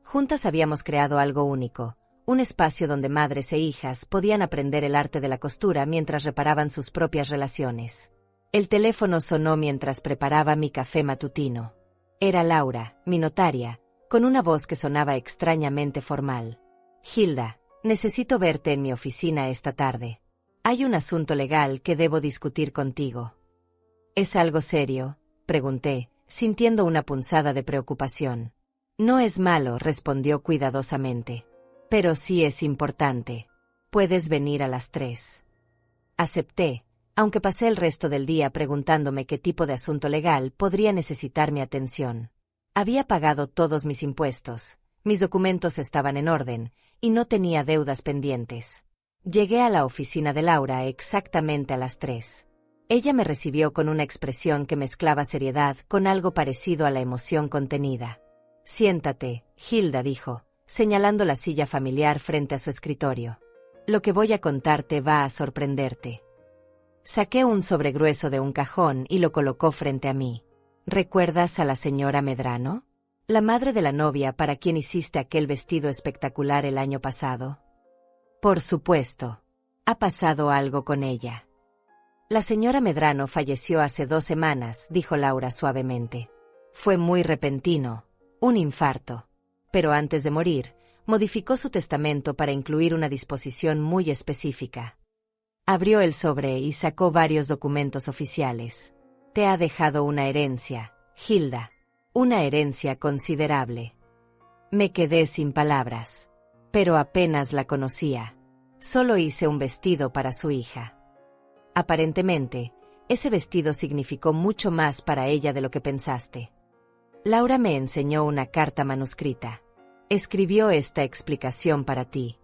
A: Juntas habíamos creado algo único, un espacio donde madres e hijas podían aprender el arte de la costura mientras reparaban sus propias relaciones. El teléfono sonó mientras preparaba mi café matutino. Era Laura, mi notaria, con una voz que sonaba extrañamente formal. Hilda, necesito verte en mi oficina esta tarde. Hay un asunto legal que debo discutir contigo. ¿Es algo serio?, pregunté, sintiendo una punzada de preocupación. No es malo, respondió cuidadosamente. Pero sí es importante. Puedes venir a las 3. Acepté, aunque pasé el resto del día preguntándome qué tipo de asunto legal podría necesitar mi atención. Había pagado todos mis impuestos, mis documentos estaban en orden, y no tenía deudas pendientes. Llegué a la oficina de Laura exactamente a las 3. Ella me recibió con una expresión que mezclaba seriedad con algo parecido a la emoción contenida. Siéntate, Hilda, dijo, señalando la silla familiar frente a su escritorio. Lo que voy a contarte va a sorprenderte. Saqué un sobregrueso de un cajón y lo colocó frente a mí. ¿Recuerdas a la señora Medrano? La madre de la novia para quien hiciste aquel vestido espectacular el año pasado. Por supuesto. Ha pasado algo con ella. La señora Medrano falleció hace 2 semanas, dijo Laura suavemente. Fue muy repentino, un infarto. pero antes de morir, modificó su testamento para incluir una disposición muy específica. Abrió el sobre y sacó varios documentos oficiales. Te ha dejado una herencia, Hilda. Una herencia considerable. Me quedé sin palabras. Pero apenas la conocía. Solo hice un vestido para su hija. Aparentemente, ese vestido significó mucho más para ella de lo que pensaste. Laura me enseñó una carta manuscrita. Escribió esta explicación para ti.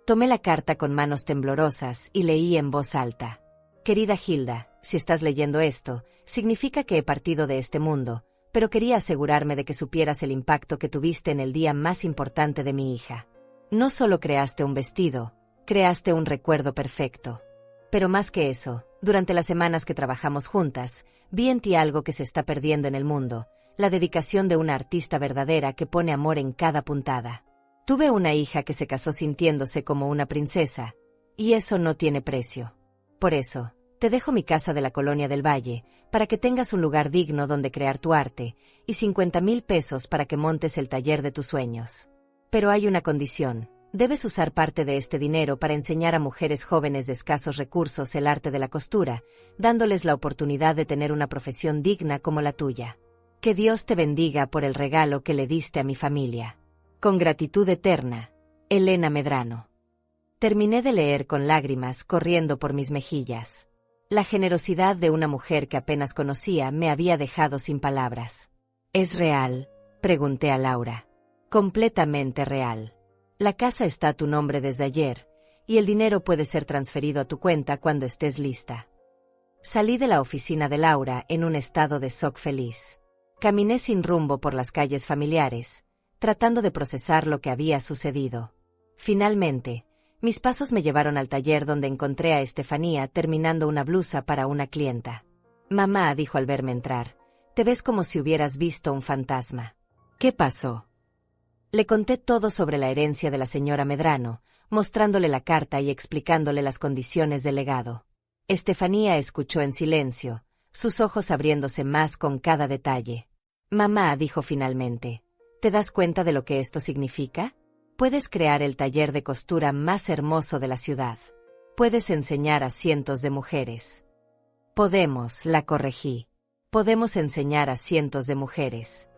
A: Tomé la carta con manos temblorosas y leí en voz alta. Querida Hilda, si estás leyendo esto, significa que he partido de este mundo, pero quería asegurarme de que supieras el impacto que tuviste en el día más importante de mi hija. No solo creaste un vestido, creaste un recuerdo perfecto. Pero más que eso, durante las semanas que trabajamos juntas, vi en ti algo que se está perdiendo en el mundo, la dedicación de una artista verdadera que pone amor en cada puntada. Tuve una hija que se casó sintiéndose como una princesa, y eso no tiene precio. Por eso, te dejo mi casa de la Colonia del Valle, para que tengas un lugar digno donde crear tu arte, y 50,000 pesos para que montes el taller de tus sueños. Pero hay una condición. Debes usar parte de este dinero para enseñar a mujeres jóvenes de escasos recursos el arte de la costura, dándoles la oportunidad de tener una profesión digna como la tuya. Que Dios te bendiga por el regalo que le diste a mi familia. Con gratitud eterna, Elena Medrano. Terminé de leer con lágrimas corriendo por mis mejillas. La generosidad de una mujer que apenas conocía me había dejado sin palabras. ¿Es real?, pregunté a Laura. Completamente real. La casa está a tu nombre desde ayer, y el dinero puede ser transferido a tu cuenta cuando estés lista. Salí de la oficina de Laura en un estado de shock feliz. Caminé sin rumbo por las calles familiares, tratando de procesar lo que había sucedido. Finalmente, mis pasos me llevaron al taller donde encontré a Estefanía terminando una blusa para una clienta. Mamá, dijo al verme entrar, te ves como si hubieras visto un fantasma. ¿Qué pasó? Le conté todo sobre la herencia de la señora Medrano, mostrándole la carta y explicándole las condiciones del legado. Estefanía escuchó en silencio, sus ojos abriéndose más con cada detalle. Mamá, dijo finalmente, ¿te das cuenta de lo que esto significa? Puedes crear el taller de costura más hermoso de la ciudad. Puedes enseñar a cientos de mujeres. Podemos, la corregí. Podemos enseñar a cientos de mujeres.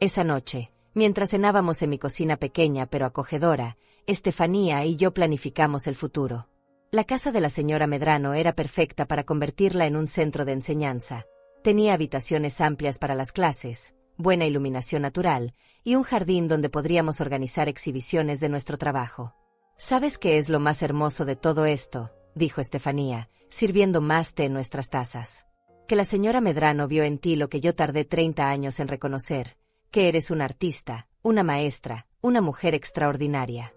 A: Esa noche, mientras cenábamos en mi cocina pequeña pero acogedora, Estefanía y yo planificamos el futuro. La casa de la señora Medrano era perfecta para convertirla en un centro de enseñanza. Tenía habitaciones amplias para las clases, buena iluminación natural y un jardín donde podríamos organizar exhibiciones de nuestro trabajo. ¿Sabes qué es lo más hermoso de todo esto?, dijo Estefanía, sirviendo más té en nuestras tazas. Que la señora Medrano vio en ti lo que yo tardé 30 años en reconocer, que eres una artista, una maestra, una mujer extraordinaria.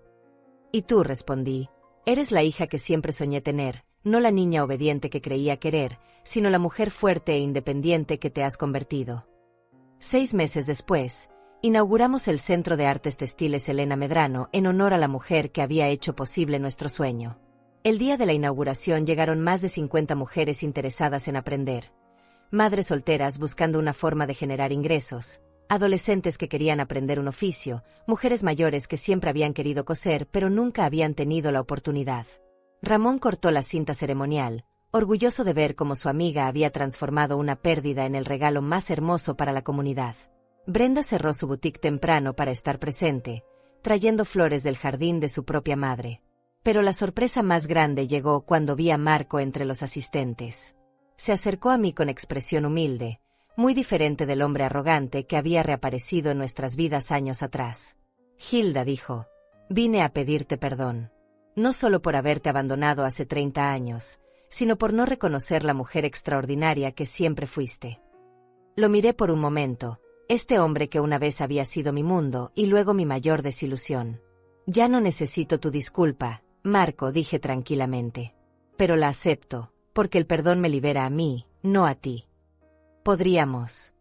A: Y tú, respondí, eres la hija que siempre soñé tener, no la niña obediente que creía querer, sino la mujer fuerte e independiente que te has convertido. 6 meses después, inauguramos el Centro de Artes Textiles Elena Medrano en honor a la mujer que había hecho posible nuestro sueño. El día de la inauguración llegaron más de 50 mujeres interesadas en aprender. Madres solteras buscando una forma de generar ingresos, adolescentes que querían aprender un oficio, mujeres mayores que siempre habían querido coser pero nunca habían tenido la oportunidad. Ramón cortó la cinta ceremonial, orgulloso de ver cómo su amiga había transformado una pérdida en el regalo más hermoso para la comunidad. Brenda cerró su boutique temprano para estar presente, trayendo flores del jardín de su propia madre. Pero la sorpresa más grande llegó cuando vi a Marco entre los asistentes. Se acercó a mí con expresión humilde, muy diferente del hombre arrogante que había reaparecido en nuestras vidas años atrás. Hilda, dijo, vine a pedirte perdón. No solo por haberte abandonado hace 30 años, sino por no reconocer la mujer extraordinaria que siempre fuiste. Lo miré por un momento, este hombre que una vez había sido mi mundo y luego mi mayor desilusión. Ya no necesito tu disculpa, Marco, dije tranquilamente. Pero la acepto, porque el perdón me libera a mí, no a ti. ¿Podríamos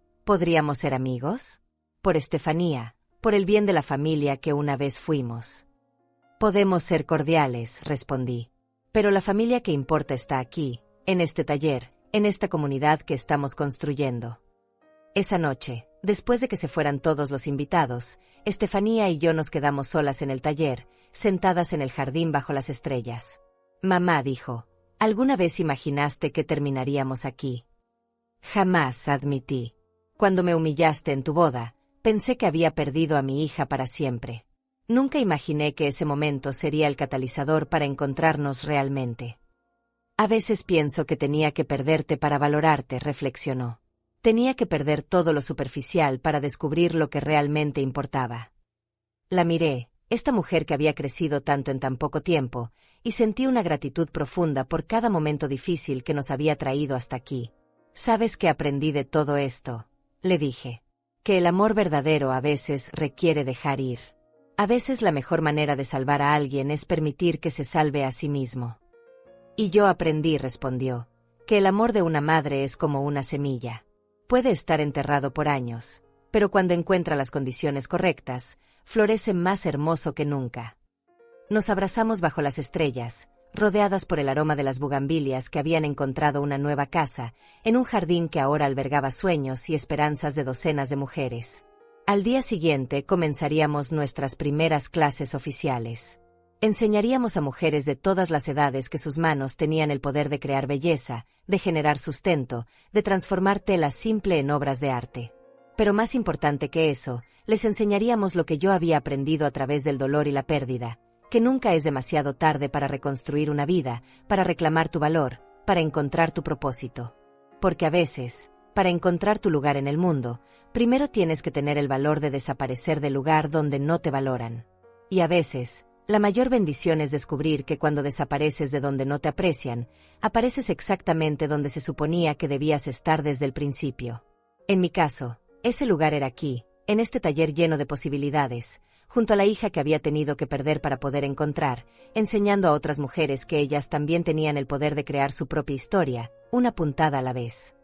A: ser amigos? Por Estefanía, por el bien de la familia que una vez fuimos. Podemos ser cordiales, respondí. Pero la familia que importa está aquí, en este taller, en esta comunidad que estamos construyendo. Esa noche, después de que se fueran todos los invitados, Estefanía y yo nos quedamos solas en el taller, sentadas en el jardín bajo las estrellas. Mamá dijo, ¿alguna vez imaginaste que terminaríamos aquí? Jamás, admití. Cuando me humillaste en tu boda, pensé que había perdido a mi hija para siempre. Nunca imaginé que ese momento sería el catalizador para encontrarnos realmente. A veces pienso que tenía que perderte para valorarte, reflexionó. Tenía que perder todo lo superficial para descubrir lo que realmente importaba. La miré, esta mujer que había crecido tanto en tan poco tiempo, y sentí una gratitud profunda por cada momento difícil que nos había traído hasta aquí. ¿Sabes qué aprendí de todo esto?, le dije. Que el amor verdadero a veces requiere dejar ir. A veces la mejor manera de salvar a alguien es permitir que se salve a sí mismo. Y yo aprendí, respondió, que el amor de una madre es como una semilla. Puede estar enterrado por años, pero cuando encuentra las condiciones correctas, florece más hermoso que nunca. Nos abrazamos bajo las estrellas, rodeadas por el aroma de las bugambilias que habían encontrado una nueva casa, en un jardín que ahora albergaba sueños y esperanzas de docenas de mujeres. Al día siguiente comenzaríamos nuestras primeras clases oficiales. Enseñaríamos a mujeres de todas las edades que sus manos tenían el poder de crear belleza, de generar sustento, de transformar tela simple en obras de arte. Pero más importante que eso, les enseñaríamos lo que yo había aprendido a través del dolor y la pérdida, que nunca es demasiado tarde para reconstruir una vida, para reclamar tu valor, para encontrar tu propósito. Porque a veces, para encontrar tu lugar en el mundo, primero tienes que tener el valor de desaparecer del lugar donde no te valoran. Y a veces, la mayor bendición es descubrir que cuando desapareces de donde no te aprecian, apareces exactamente donde se suponía que debías estar desde el principio. En mi caso, ese lugar era aquí, en este taller lleno de posibilidades, junto a la hija que había tenido que perder para poder encontrar, enseñando a otras mujeres que ellas también tenían el poder de crear su propia historia, una puntada a la vez.